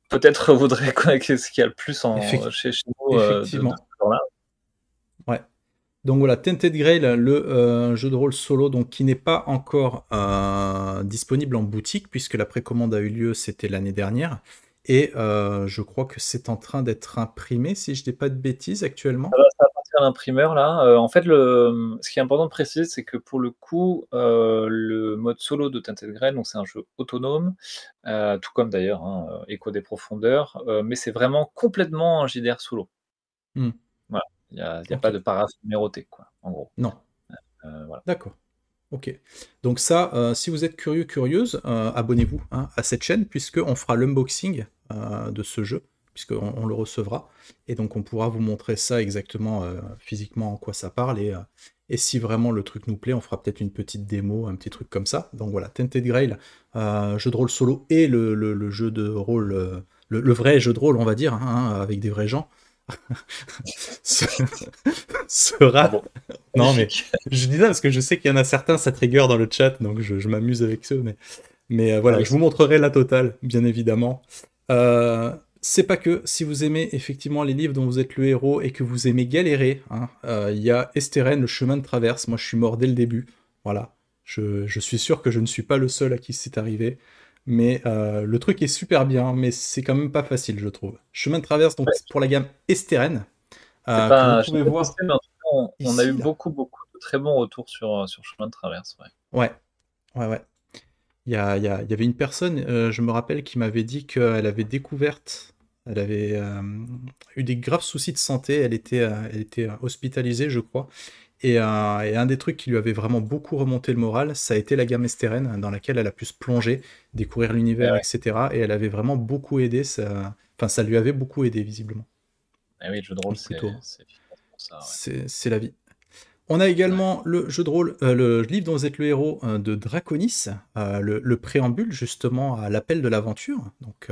peut-être voudraient connaître ce qu'il y a le plus effect- chez nous, de effectivement. ce genre-là. Ouais. Donc voilà, Tainted Grail, le jeu de rôle solo, donc qui n'est pas encore disponible en boutique, puisque la précommande a eu lieu, c'était l'année dernière. Et je crois que c'est en train d'être imprimé, si je dis pas de bêtises, actuellement. Ça va partir à l'imprimeur là. En fait, ce qui est important de préciser, c'est que pour le coup, le mode solo de Tainted Grail, donc c'est un jeu autonome, tout comme d'ailleurs, hein, Echo des profondeurs, mais c'est vraiment complètement un JDR solo. Hmm, Voilà, il y a ok. pas de paraphe numéroté quoi, en gros. Non, Voilà. d'accord. Ok. Donc ça, si vous êtes curieux, curieuse, abonnez-vous hein, à cette chaîne, puisqu'on fera l'unboxing de ce jeu, puisqu'on le recevra. Et donc on pourra vous montrer ça exactement physiquement en quoi ça parle. Et si vraiment le truc nous plaît, on fera peut-être une petite démo, un petit truc comme ça. Donc voilà, Tainted Grail, jeu de rôle solo et le jeu de rôle, le vrai jeu de rôle, on va dire, hein, avec des vrais gens, sera. Bravo. Non, mais Magnifique. je dis ça parce que je sais qu'il y en a certains, ça trigger dans le chat, donc je m'amuse avec ça. Mais Ah voilà, oui, je vous montrerai la totale, bien évidemment. C'est pas que si vous aimez effectivement les livres dont vous êtes le héros et que vous aimez galérer, hein, il y a Esteren, le chemin de traverse. Moi, je suis mort dès le début. Voilà. Je suis sûr que je ne suis pas le seul à qui c'est arrivé. Mais le truc est super bien, mais c'est quand même pas facile, je trouve. Chemin de traverse, donc ouais, pour la gamme Esteren, c'est que vous pas je pouvez l'ai pas voir testé, mais en tout cas, on a eu ici, là. beaucoup de très bons retours sur Chemin de Traverse, ouais. Ouais, ouais. Il y avait une personne, je me rappelle, qui m'avait dit qu'elle avait découverte, elle avait eu des graves soucis de santé, elle était hospitalisée, je crois, et un des trucs qui lui avait vraiment beaucoup remonté le moral, ça a été la gamme Esteren, dans laquelle elle a pu se plonger, découvrir Et l'univers, ouais, etc. Et elle avait vraiment beaucoup aidé, enfin ça lui avait beaucoup aidé, visiblement. et oui, le jeu de rôle, Donc plutôt, c'est efficace pour ça, ouais. c'est la vie. On a Ouais. également le jeu de rôle, le livre dont vous êtes le héros de Draconis, le préambule justement à l'appel de l'aventure. Donc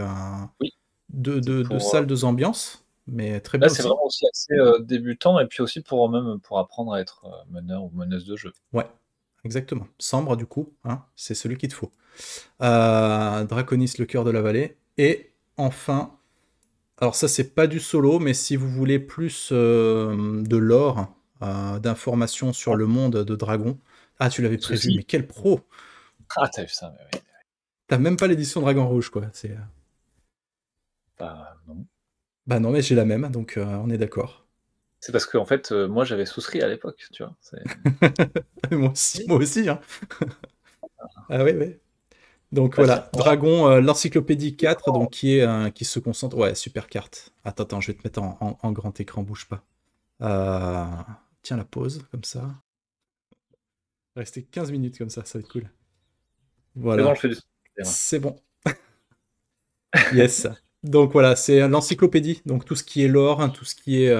Oui, deux pour, salles, deux ambiances, mais très là, bien c'est aussi. vraiment aussi assez, débutant et puis aussi pour apprendre à être, meneur ou meneuse de jeu. Ouais, exactement. Sambre du coup, hein, c'est celui qu'il te faut. Draconis, le cœur de la vallée. Et enfin, alors ça c'est pas du solo, mais si vous voulez plus de lore, d'informations sur Ouais, le monde de Dragon. Ah, tu l'avais prévu, Souci? mais quel pro! Ah, tu as vu ça? Mais oui, T'as même pas l'édition Dragon Rouge, quoi. bah, non. Bah non, mais j'ai la même, donc on est d'accord. C'est parce qu'en fait, moi, j'avais souscrit à l'époque, tu vois? C'est Oui. Moi aussi, hein. Ah ouais, ouais. Donc Bah, tiens, voilà, voilà. Dragon, l'encyclopédie 4, donc qui se concentre. Ouais, super carte. Attends, je vais te mettre en grand écran, bouge pas. Euh, Tiens la pause, comme ça. Rester 15 minutes comme ça va être cool. C'est bon, Voilà, je fais du sport. c'est bon. Yes. Donc voilà, c'est l'encyclopédie, donc tout ce qui est lore, hein, tout ce qui est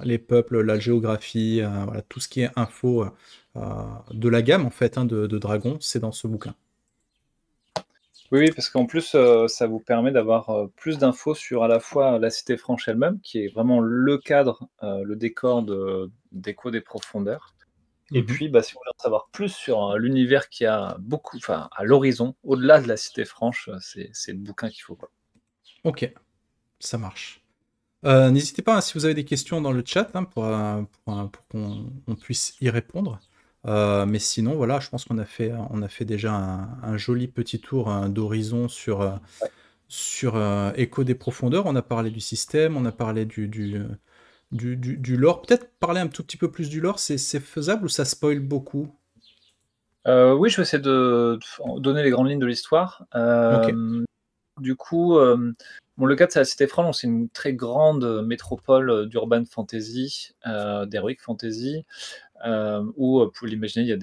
les peuples, la géographie, voilà, tout ce qui est info de la gamme en fait hein, de Dragon, c'est dans ce bouquin. Oui, oui, parce qu'en plus, ça vous permet d'avoir, plus d'infos sur à la fois la Cité Franche elle-même, qui est vraiment le cadre, le décor d'Echo des profondeurs. Et Mhm. puis, bah, si vous voulez en savoir plus sur, l'univers qui a beaucoup enfin, à l'horizon, au-delà de la Cité Franche, c'est le bouquin qu'il faut, quoi. Ok, ça marche. N'hésitez pas hein, si vous avez des questions dans le chat hein, pour qu'on puisse y répondre. Mais sinon, voilà, je pense on a fait déjà un joli petit tour hein, d'horizon sur Echo des profondeurs. On a parlé du système, on a parlé du lore. Peut-être parler un tout petit peu plus du lore, c'est faisable ou ça spoil beaucoup? Oui, je vais essayer de donner les grandes lignes de l'histoire. Ok. Du coup, bon, le cadre, c'est la Cité Franche, donc c'est une très grande, métropole, d'urban fantasy, d'heroic fantasy, où, vous pouvez l'imaginer, il y a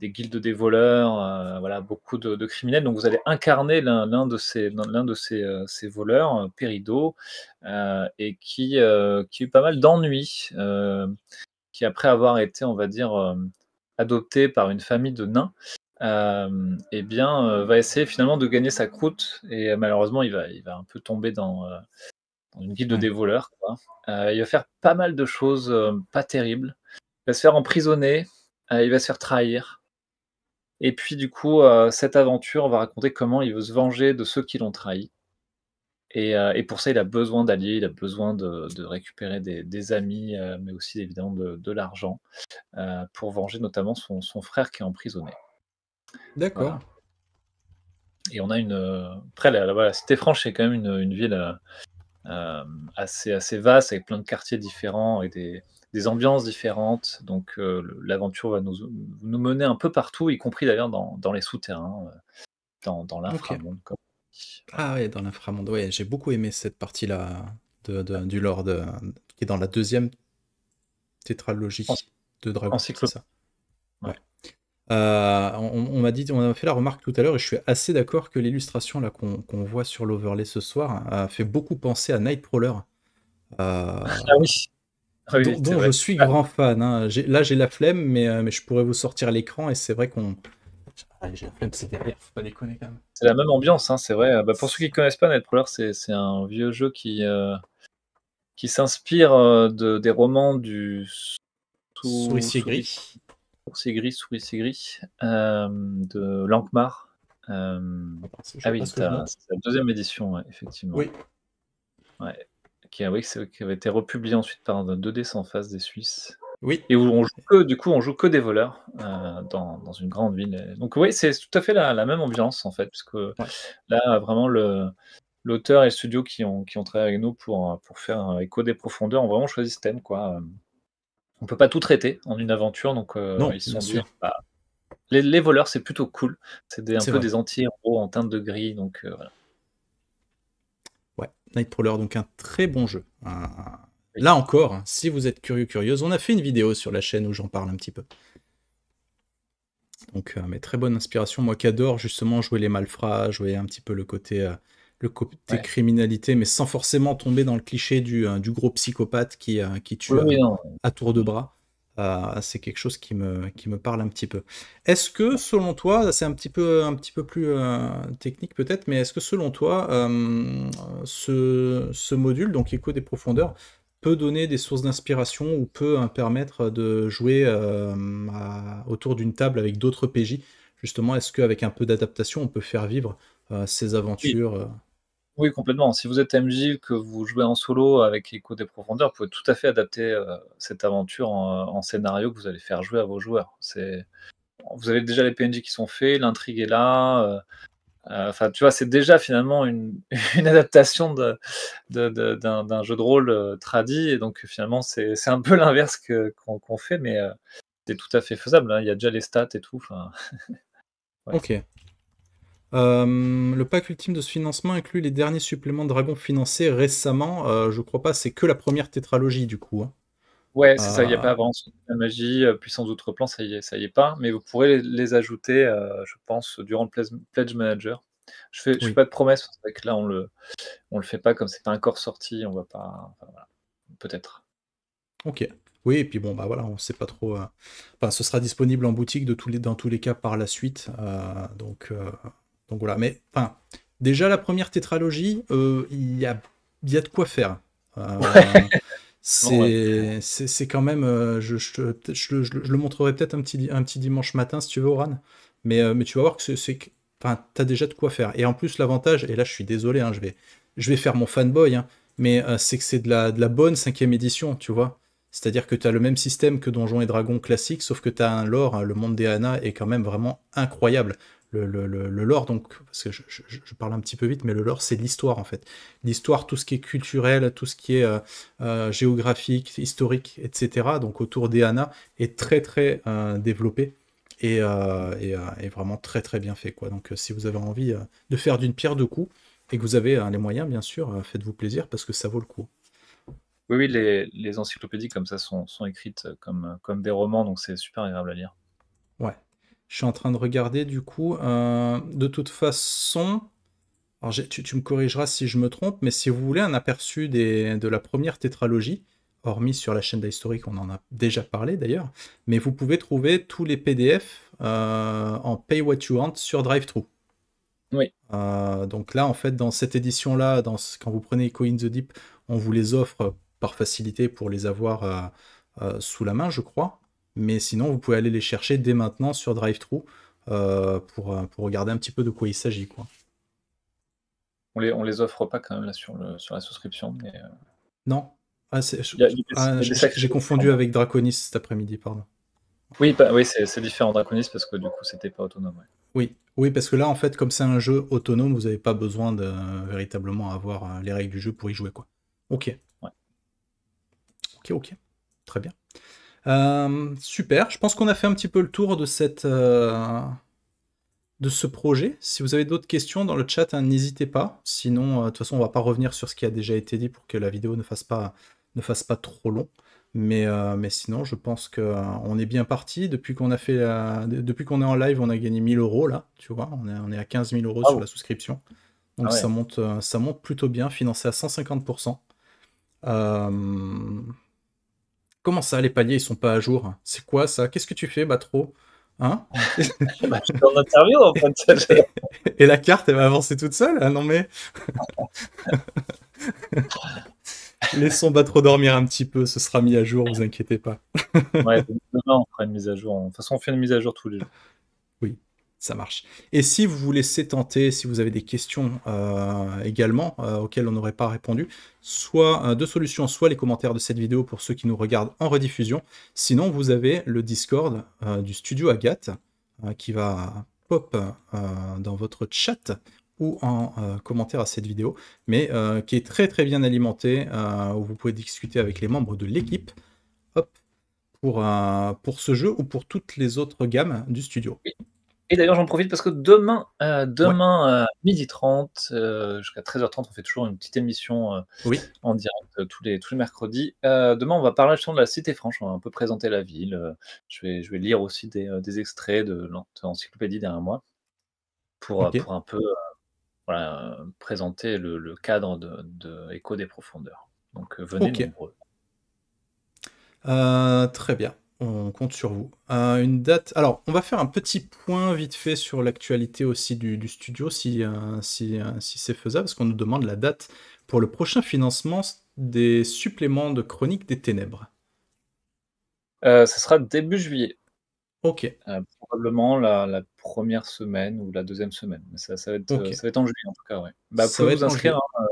des guildes des voleurs, voilà, beaucoup de criminels. Donc vous allez incarner l'un de ces voleurs, Peridot, et qui a eu pas mal d'ennuis, qui après avoir été, on va dire, adopté par une famille de nains, et bien, va essayer finalement de gagner sa croûte et malheureusement il va un peu tomber dans une guilde Ouais. des voleurs, quoi. Il va faire pas mal de choses, pas terribles. Il va se faire emprisonner, il va se faire trahir et puis du coup, cette aventure va raconter comment il veut se venger de ceux qui l'ont trahi et pour ça, il a besoin d'alliés, il a besoin de récupérer des amis, mais aussi évidemment de l'argent, pour venger notamment son frère qui est emprisonné. D'accord. Voilà et on a après la Cité Franche, c'est quand même une ville, assez vaste avec plein de quartiers différents et des ambiances différentes. Donc l'aventure va nous mener un peu partout, y compris d'ailleurs dans les souterrains, dans Ok. l'inframonde comme on dit. Voilà. Ah ouais, dans l'inframonde. Ouais, j'ai beaucoup aimé cette partie-là du lore qui est dans la deuxième tétralogie de Dragon, c'est Encyclopédie. ça. Ouais. Ouais. On m'a dit, on a fait la remarque tout à l'heure, et je suis assez d'accord que l'illustration là qu'on voit sur l'overlay ce soir fait beaucoup penser à Nightcrawler, Ah euh, oui, ah oui, c'est dont je vrai. suis Ah, grand fan. Hein. Là, j'ai la flemme, mais je pourrais vous sortir l'écran, et c'est vrai qu'on. Ah, j'ai la flemme, c'est derrière, faut pas déconner quand même. c'est la même ambiance, hein, c'est vrai. Bah, pour ceux qui connaissent pas Nightcrawler, c'est un vieux jeu qui s'inspire des romans du Souricier Souris gris. Souricier Gris de Lankmar. Attends, je Ah sais pas oui, ce que je montre. c'est la deuxième édition, ouais, effectivement. Oui. Ouais. Oui, qui avait été republié ensuite par 2D sans face des Suisses. Oui. Et où on joue que des voleurs dans une grande ville. Donc oui, c'est tout à fait la même ambiance en fait, puisque Ouais. là vraiment l'auteur et le studio qui ont travaillé avec nous pour faire Écho des profondeurs ont vraiment choisi ce thème, quoi. On peut pas tout traiter en une aventure, donc Non, ils se bien sont dit: sûr. «Bah, les voleurs, c'est plutôt cool». C'est un C'est peu vrai. des anti-héros en teinte de gris, donc voilà. Ouais. Nightcrawler, donc un très bon jeu. Oui. Là encore, hein, si vous êtes curieuse, on a fait une vidéo sur la chaîne où j'en parle un petit peu. Donc, mais très bonne inspiration. Moi qui adore justement jouer les malfrats, jouer un petit peu le côté Ouais. criminalité, mais sans forcément tomber dans le cliché du gros psychopathe qui Oui, tue oui, non. à tour de bras. C'est quelque chose qui me parle un petit peu. Est-ce que selon toi, c'est un petit peu plus technique peut-être, mais est-ce que selon toi, ce module, donc Écho des profondeurs, peut donner des sources d'inspiration ou peut permettre de jouer autour d'une table avec d'autres PJ. Justement, est-ce qu'avec un peu d'adaptation, on peut faire vivre ces Oui. aventures Oui, complètement. Si vous êtes MJ, que vous jouez en solo avec Écho des profondeurs, vous pouvez tout à fait adapter, cette aventure en scénario que vous allez faire jouer à vos joueurs. Vous avez déjà les PNJ qui sont faits, l'intrigue est là, enfin, tu vois, c'est déjà finalement une une adaptation d'un jeu de rôle, tradi et donc finalement c'est un peu l'inverse qu'on fait, mais c'est tout à fait faisable, hein. Il y a déjà les stats et tout, enfin, ouais. Ok. Le pack ultime de ce financement inclut les derniers suppléments de Dragon financés récemment. Je crois pas, c'est que la première tétralogie du coup. Hein. Ouais, c'est ça, il y a pas Euh, avant la magie, puissance d'outre-plan, ça y est pas, mais vous pourrez les ajouter, je pense, durant le pledge manager. Je fais oui, pas de promesses, c'est vrai que là, on le fait pas comme c'est pas encore sorti, on va pas enfin voilà, peut-être. ok. Oui, et puis bon, bah voilà, on sait pas trop. Enfin, ce sera disponible en boutique dans tous les cas par la suite. Donc voilà. Mais enfin, déjà la première tétralogie, il y a de quoi faire. Euh, Ouais, ouais. c'est quand même. Je le montrerai peut-être un petit dimanche matin si tu veux, Oran. Mais tu vas voir que enfin, t'as déjà de quoi faire. Et en plus, l'avantage, et là je suis désolé, hein, je vais faire mon fanboy, hein, mais c'est que c'est de la bonne cinquième édition, tu vois. C'est-à-dire que tu as le même système que Donjons et Dragons classique, sauf que tu as un lore, hein, le monde des Hana est quand même vraiment incroyable. Le lore, donc, parce que je parle un petit peu vite, mais le lore, c'est l'histoire en fait. L'histoire, tout ce qui est culturel, tout ce qui est géographique, historique, etc. Donc autour des Hana est très très développé et vraiment très très bien fait, quoi. Donc si vous avez envie de faire d'une pierre deux coups et que vous avez les moyens, bien sûr, faites-vous plaisir parce que ça vaut le coup. Oui, oui, les encyclopédies comme ça sont écrites comme des romans, donc c'est super agréable à lire. Ouais. Je suis en train de regarder du coup. De toute façon, alors tu me corrigeras si je me trompe, mais si vous voulez un aperçu de la première tétralogie, hormis sur la chaîne d'Historique, on en a déjà parlé d'ailleurs, mais vous pouvez trouver tous les PDF en Pay What You Want sur DriveThru. Oui. Donc là, en fait, dans cette édition-là, quand vous prenez Echo in the Deep, on vous les offre par facilité pour les avoir sous la main, je crois. Mais sinon, vous pouvez aller les chercher dès maintenant sur DriveThru pour regarder un petit peu de quoi il s'agit, quoi. On les offre pas quand même là sur la souscription, mais Non. il y a des sacrés J'ai confondu avec Draconis cet après-midi, pardon. oui, oui, c'est différent Draconis parce que du coup, c'était pas autonome. Ouais. Oui, parce que là, en fait, comme c'est un jeu autonome, vous n'avez pas besoin de véritablement avoir les règles du jeu pour y jouer, quoi. Ok. Ouais. Ok. Très bien. Super. Je pense qu'on a fait un petit peu le tour de de ce projet. Si vous avez d'autres questions dans le chat, hein, n'hésitez pas. Sinon, de toute façon, on va pas revenir sur ce qui a déjà été dit pour que la vidéo ne fasse pas trop long. Mais sinon, je pense qu'on est bien parti. Depuis qu'on est en live, on a gagné 1000 € là. Tu vois, on est à 15 000 € sur la souscription. Donc Ah ouais. ça monte plutôt bien, financé à 150%. Comment ça, les paliers, ils sont pas à jour? C'est quoi ça? Qu'est-ce que tu fais, Batro? Hein? Bah, je suis en interview en fait. Et la carte, elle va avancer toute seule? Ah non mais... Laissons Batro dormir un petit peu, ce sera mis à jour, vous inquiétez pas. Ouais, demain on fera une mise à jour. De toute façon, on fait une mise à jour tous les jours. Oui, ça marche. Et si vous vous laissez tenter, si vous avez des questions également auxquelles on n'aurait pas répondu, soit deux solutions, soit les commentaires de cette vidéo pour ceux qui nous regardent en rediffusion, sinon vous avez le Discord du studio Agathe qui va pop dans votre chat ou en commentaire à cette vidéo, mais qui est très très bien alimenté, où vous pouvez discuter avec les membres de l'équipe pour ce jeu ou pour toutes les autres gammes du studio. Et d'ailleurs, j'en profite parce que demain, à 12h30 jusqu'à 13h30, on fait toujours une petite émission Oui. en direct tous les mercredis. Demain, on va parler justement de la Cité Franche, on va un peu présenter la ville. Je vais lire aussi des extraits de l'encyclopédie derrière moi pour Ok. un peu voilà, présenter le cadre de Écho des profondeurs. Donc venez Ok. nombreux. Très bien, on compte sur vous. Une date. Alors, on va faire un petit point vite fait sur l'actualité aussi du studio, si c'est faisable, parce qu'on nous demande la date pour le prochain financement des suppléments de Chronique des Ténèbres. Ça sera début juillet. Ok. Probablement la première semaine ou la deuxième semaine. Mais ça va être en juillet en tout cas, ouais. Bah, vous Ça pouvez va vous être en inscrire, juillet. hein,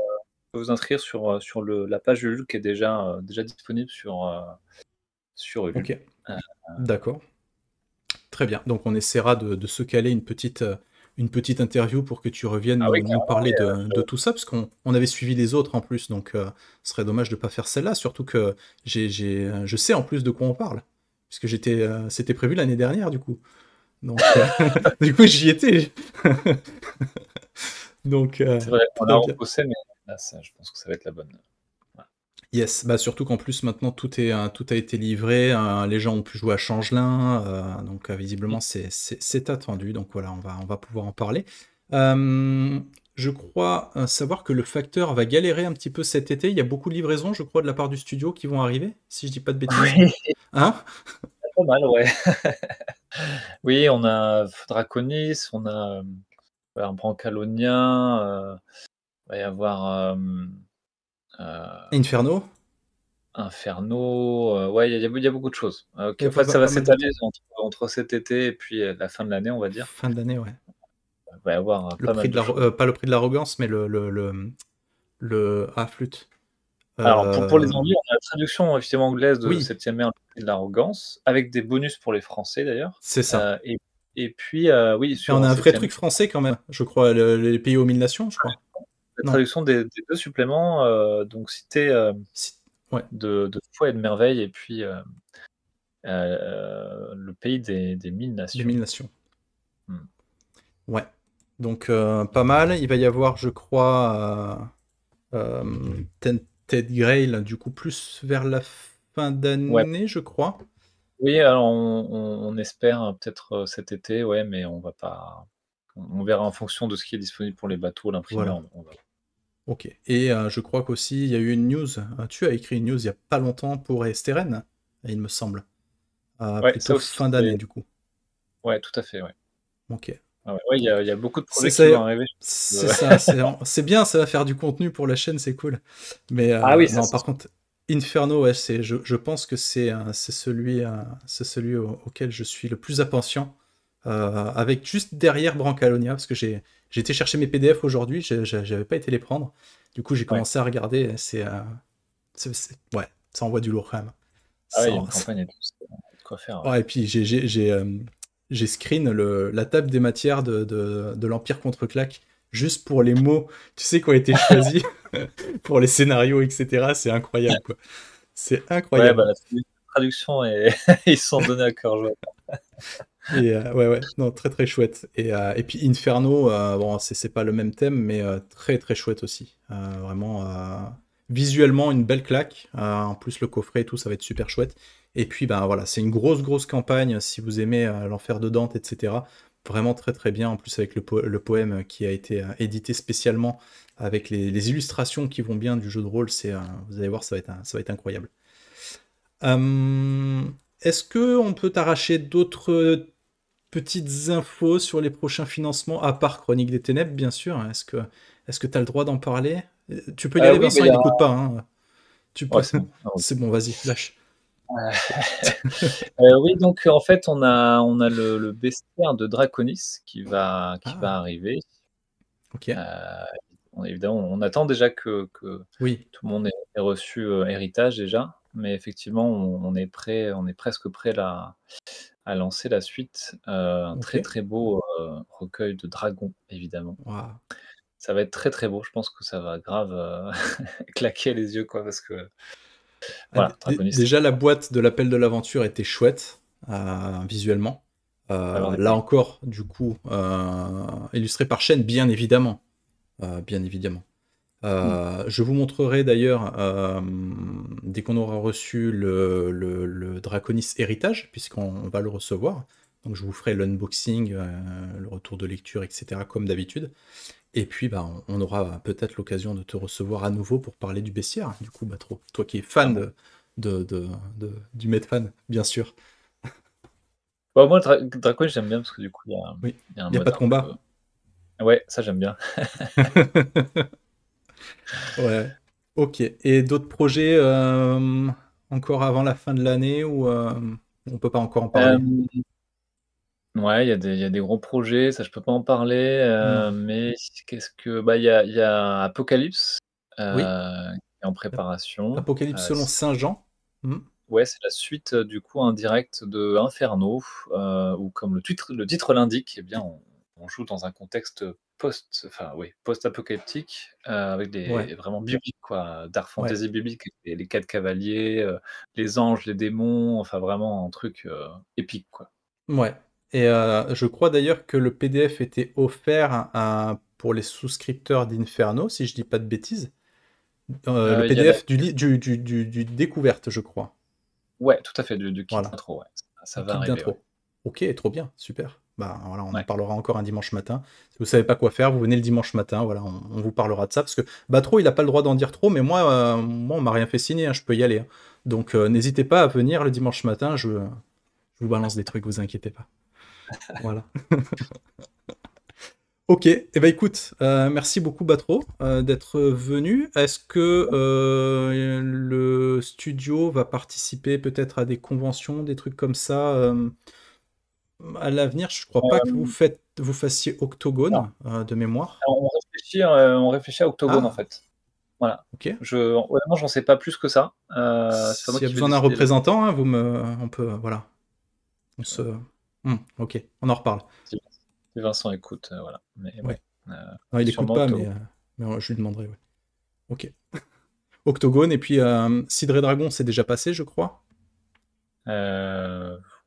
vous inscrire sur la page Ulule qui est déjà disponible sur Ulule. Ok. D'accord. Très bien. Donc on essaiera de se caler une petite interview pour que tu reviennes Ah oui, nous carrément, parler oui, de tout ça, parce qu'on avait suivi les autres en plus, donc ce serait dommage de ne pas faire celle-là, surtout que je sais en plus de quoi on parle, puisque c'était prévu l'année dernière du coup. Donc du coup j'y étais. Donc c'est vrai, on a très bien. repoussé, mais là, je pense que ça va être la bonne. Ouais. Yes, bah surtout qu'en plus maintenant tout a été livré, les gens ont pu jouer à Changelin, donc visiblement c'est attendu, donc voilà, on va pouvoir en parler. Je crois savoir que le facteur va galérer un petit peu cet été, il y a beaucoup de livraisons, je crois, de la part du studio qui vont arriver, si je dis pas de bêtises. Oui, Hein? pas mal, ouais. Oui, on a Draconis, on a un Brancalonien, il va y avoir Inferno? Inferno, ouais, il y a beaucoup de choses. Il y a En fait, ça va pas mal de s'étaler trucs. entre cet été et puis la fin de l'année, on va dire. Fin d'année, ouais. Il va y avoir Le pas prix mal de de choses. pas le prix de l'arrogance, mais ah, flûte. Alors, pour les Anglais, on a la traduction effectivement anglaise de Oui, 7e ère, le prix de l'arrogance, avec des bonus pour les Français d'ailleurs. c'est ça. Et puis, oui, Et on sur a un vrai 7e truc français quand même, je crois, les pays aux mille nations, je crois. la Non. traduction des 2 suppléments, donc Cité Ouais, de foi et de merveille, et puis le pays des 1000 des nations. mille nations. Hmm. Ouais. Donc, pas mal. Il va y avoir, je crois, Tented Grail, du coup, plus vers la fin Ouais, d'année, je crois. Oui, alors on espère peut-être cet été, ouais, mais on va pas. On verra en fonction de ce qui est disponible pour les bateaux, l'imprimeur. Voilà. On va. Ok. Et je crois qu'aussi, il y a eu une news. Tu as écrit une news il y a pas longtemps pour Esteren, il me semble. Ouais, Plutôt ça aussi, fin d'année, du coup. ouais, tout à fait, ouais. Ok. Ah ouais, ouais, il y Donc, a beaucoup de c'est projets ça, qui vont arriver. c'est ça, c'est bien, ça va faire du contenu pour la chaîne, c'est cool. Mais Ah oui, ça non, c'est par sûr. contre, Inferno, ouais, je pense que c'est celui auquel je suis le plus impatient. Avec juste derrière Brancalonia, parce que j'ai été chercher mes PDF aujourd'hui, j'avais pas été les prendre. Du coup, j'ai Ouais. commencé à regarder. Ouais, ça envoie du lourd quand même. Ah ouais, il y a Ça, une campagne et tout, c'est de quoi faire, ouais. ouais, et puis j'ai screen la table des matières de l'Empire contre-claque juste pour les mots, tu sais, qui ont été choisis pour les scénarios, etc. C'est incroyable, quoi. C'est Ouais, bah, incroyable. la traduction et ils se sont donnés à cœur joie. Et ouais, ouais, non, très très chouette. Et puis Inferno, bon, c'est pas le même thème, mais très très chouette aussi. Vraiment, visuellement, une belle claque. En plus, le coffret et tout, ça va être super chouette. Et puis, ben voilà, c'est une grosse grosse campagne si vous aimez l'enfer de Dante, etc. Vraiment très très bien. En plus, avec le poème qui a été édité spécialement, avec les illustrations qui vont bien du jeu de rôle, vous allez voir, ça va être incroyable. Euh, Est-ce que on peut t'arracher d'autres petites infos sur les prochains financements, à part Chronique des Ténèbres, bien sûr? Est-ce que tu as le droit d'en parler? Tu peux y aller, Oui, bah, Vincent, il y il a. n'écoute pas, hein. Tu peux. Ouais, c'est bon. Ah, OK. C'est bon, vas-y, lâche. Oui, donc en fait, on a le bestiaire de Draconis qui va Ah, arriver. ok. Évidemment, on attend déjà que Oui, tout le monde ait reçu, Héritage déjà, mais effectivement, on est prêt, on est presque prêt là à lancer la suite. Un ok. très, très beau, recueil de dragons, évidemment. Waouh. Ça va être très, très beau. Je pense que ça va grave, claquer les yeux, quoi, parce que Ah, voilà, Draconis, c'est déjà, la boîte de l'appel de l'aventure était chouette, visuellement. alors Là oui. encore, du coup, illustré par chaîne, bien évidemment. Bien évidemment. Mmh. Je vous montrerai d'ailleurs, dès qu'on aura reçu le Draconis Héritage, puisqu'on va le recevoir. Donc je vous ferai l'unboxing, le retour de lecture, etc., comme d'habitude. Et puis bah, on aura peut-être l'occasion de te recevoir à nouveau pour parler du bestiaire. Du coup, bah, toi qui es Ah fan bon. du Medfan, bien sûr. Bah, moi, Draconis, j'aime bien parce que du coup, Oui, il y a un il n'y a mode pas de un peu. combat. Ouais, ça, j'aime bien. Ouais. Ok. Et d'autres projets encore avant la fin de l'année ou on peut pas encore en parler? Hem, ouais, il y a des gros projets, ça, je peux pas en parler, Non. mais qu'est-ce que bah, il y a Apocalypse, Oui. qui est en préparation. Apocalypse selon Saint Jean. Hmm. Ouais, c'est la suite, du coup, indirecte de Inferno, où comme le titre l'indique, eh bien, on joue dans un contexte enfin, oui, post-apocalyptique, avec Ouais. des vraiment biblique, quoi, dark Ouais. fantasy biblique, les 4 cavaliers, les anges, les démons, enfin vraiment un truc, épique, quoi. Ouais. Et je crois d'ailleurs que le PDF était offert pour les souscripteurs d'Inferno, si je dis pas de bêtises. Le Il y a la PDF du découverte, je crois. Ouais, tout à fait, du kit Voilà. intro, ouais. Ça Du va kit arriver, ouais. d'intro. Ok, trop bien, super. Bah voilà, on en Ouais. parlera encore un dimanche matin. Si vous savez pas quoi faire, vous venez le dimanche matin, voilà, on vous parlera de ça. Parce que Batro, il a pas le droit d'en dire trop, mais moi on m'a rien fait signer, hein, je peux y aller, hein. Donc n'hésitez pas à venir le dimanche matin, je vous balance des trucs, vous inquiétez pas. Voilà. Ok, et eh ben écoute, merci beaucoup Batro d'être venu. Est-ce que le studio va participer peut-être à des conventions, des trucs comme ça à l'avenir? Je crois pas que Hem, vous fassiez alors Octogone de mémoire. on réfléchit à Octogone, en Ah, fait. Voilà. ok. Honnêtement, j'en sais pas plus que ça. C'est pas moi S'il y a qui vais besoin d'un décider là. représentant, hein, on peut, voilà, on se, ok, on en reparle. Si si Vincent écoute, voilà. Mais Ouais. ouais, heu, Non, il écoute sûrement pas, Octogone. mais je lui demanderai. Ouais. Ok. Octogone et puis Cidre et Dragon, c'est déjà passé, je crois.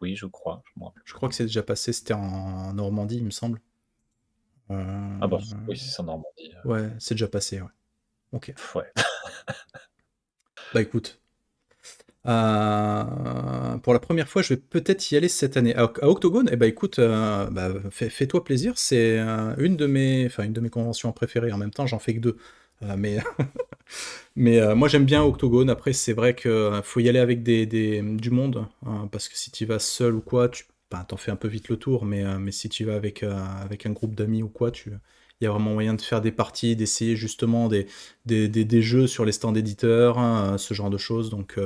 Oui, je crois, je me rappelle Je crois que plus. c'est déjà passé, c'était en Normandie, il me semble. Ah bah, Euh, oui, si c'est en Normandie, Ouais, c'est déjà passé, ouais. Ok. ouais. Bah écoute. Pour la première fois, je vais peut-être y aller cette année. À Octogone, eh ben écoute, fais-toi plaisir. C'est une de mes conventions préférées. En même temps, j'en fais que deux. Mais moi, j'aime bien Octogone. Après, c'est vrai que faut y aller avec du monde, hein, parce que si tu vas seul ou quoi, t'en fais un peu vite le tour. Mais si tu vas avec un groupe d'amis ou quoi, il y a vraiment moyen de faire des parties, d'essayer justement des jeux sur les stands éditeurs, hein, ce genre de choses. Donc,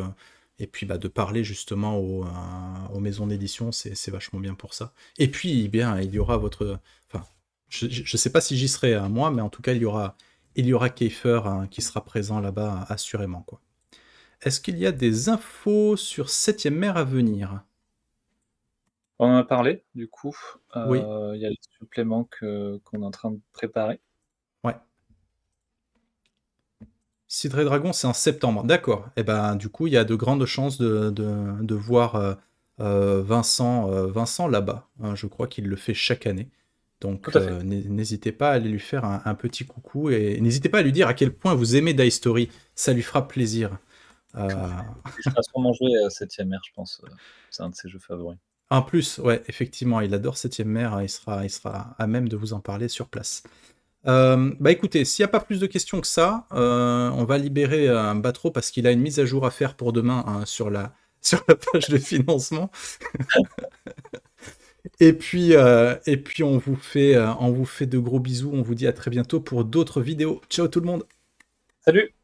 et puis de parler justement aux maisons d'édition, c'est vachement bien pour ça. Et puis, eh bien, il y aura enfin, je sais pas si j'y serai moi, mais en tout cas, il y aura Kiefer, hein, qui sera présent là-bas, assurément, quoi. Est-ce qu'il y a des infos sur Septième Mer à venir? On en a parlé, du coup, Oui, il y a les suppléments qu'on est en train de préparer. ouais. Cidre et Dragon, c'est en septembre. D'accord. Et ben, du coup, il y a de grandes chances de voir Vincent là-bas, hein. Je crois qu'il le fait chaque année. Tout Donc, à fait. n'hésitez pas à aller lui faire un petit coucou et n'hésitez pas à lui dire à quel point vous aimez Die Story. Ça lui fera plaisir. Euh, Il fera sûrement jouer à 7e ère, je pense, c'est un de ses jeux favoris. En plus, ouais, effectivement, il adore Septième Mer, hein. Il sera à même de vous en parler sur place. Écoutez, s'il n'y a pas plus de questions que ça, on va libérer Batro parce qu'il a une mise à jour à faire pour demain, hein, sur la page de financement. Et puis on vous fait de gros bisous. On vous dit à très bientôt pour d'autres vidéos. Ciao tout le monde! Salut!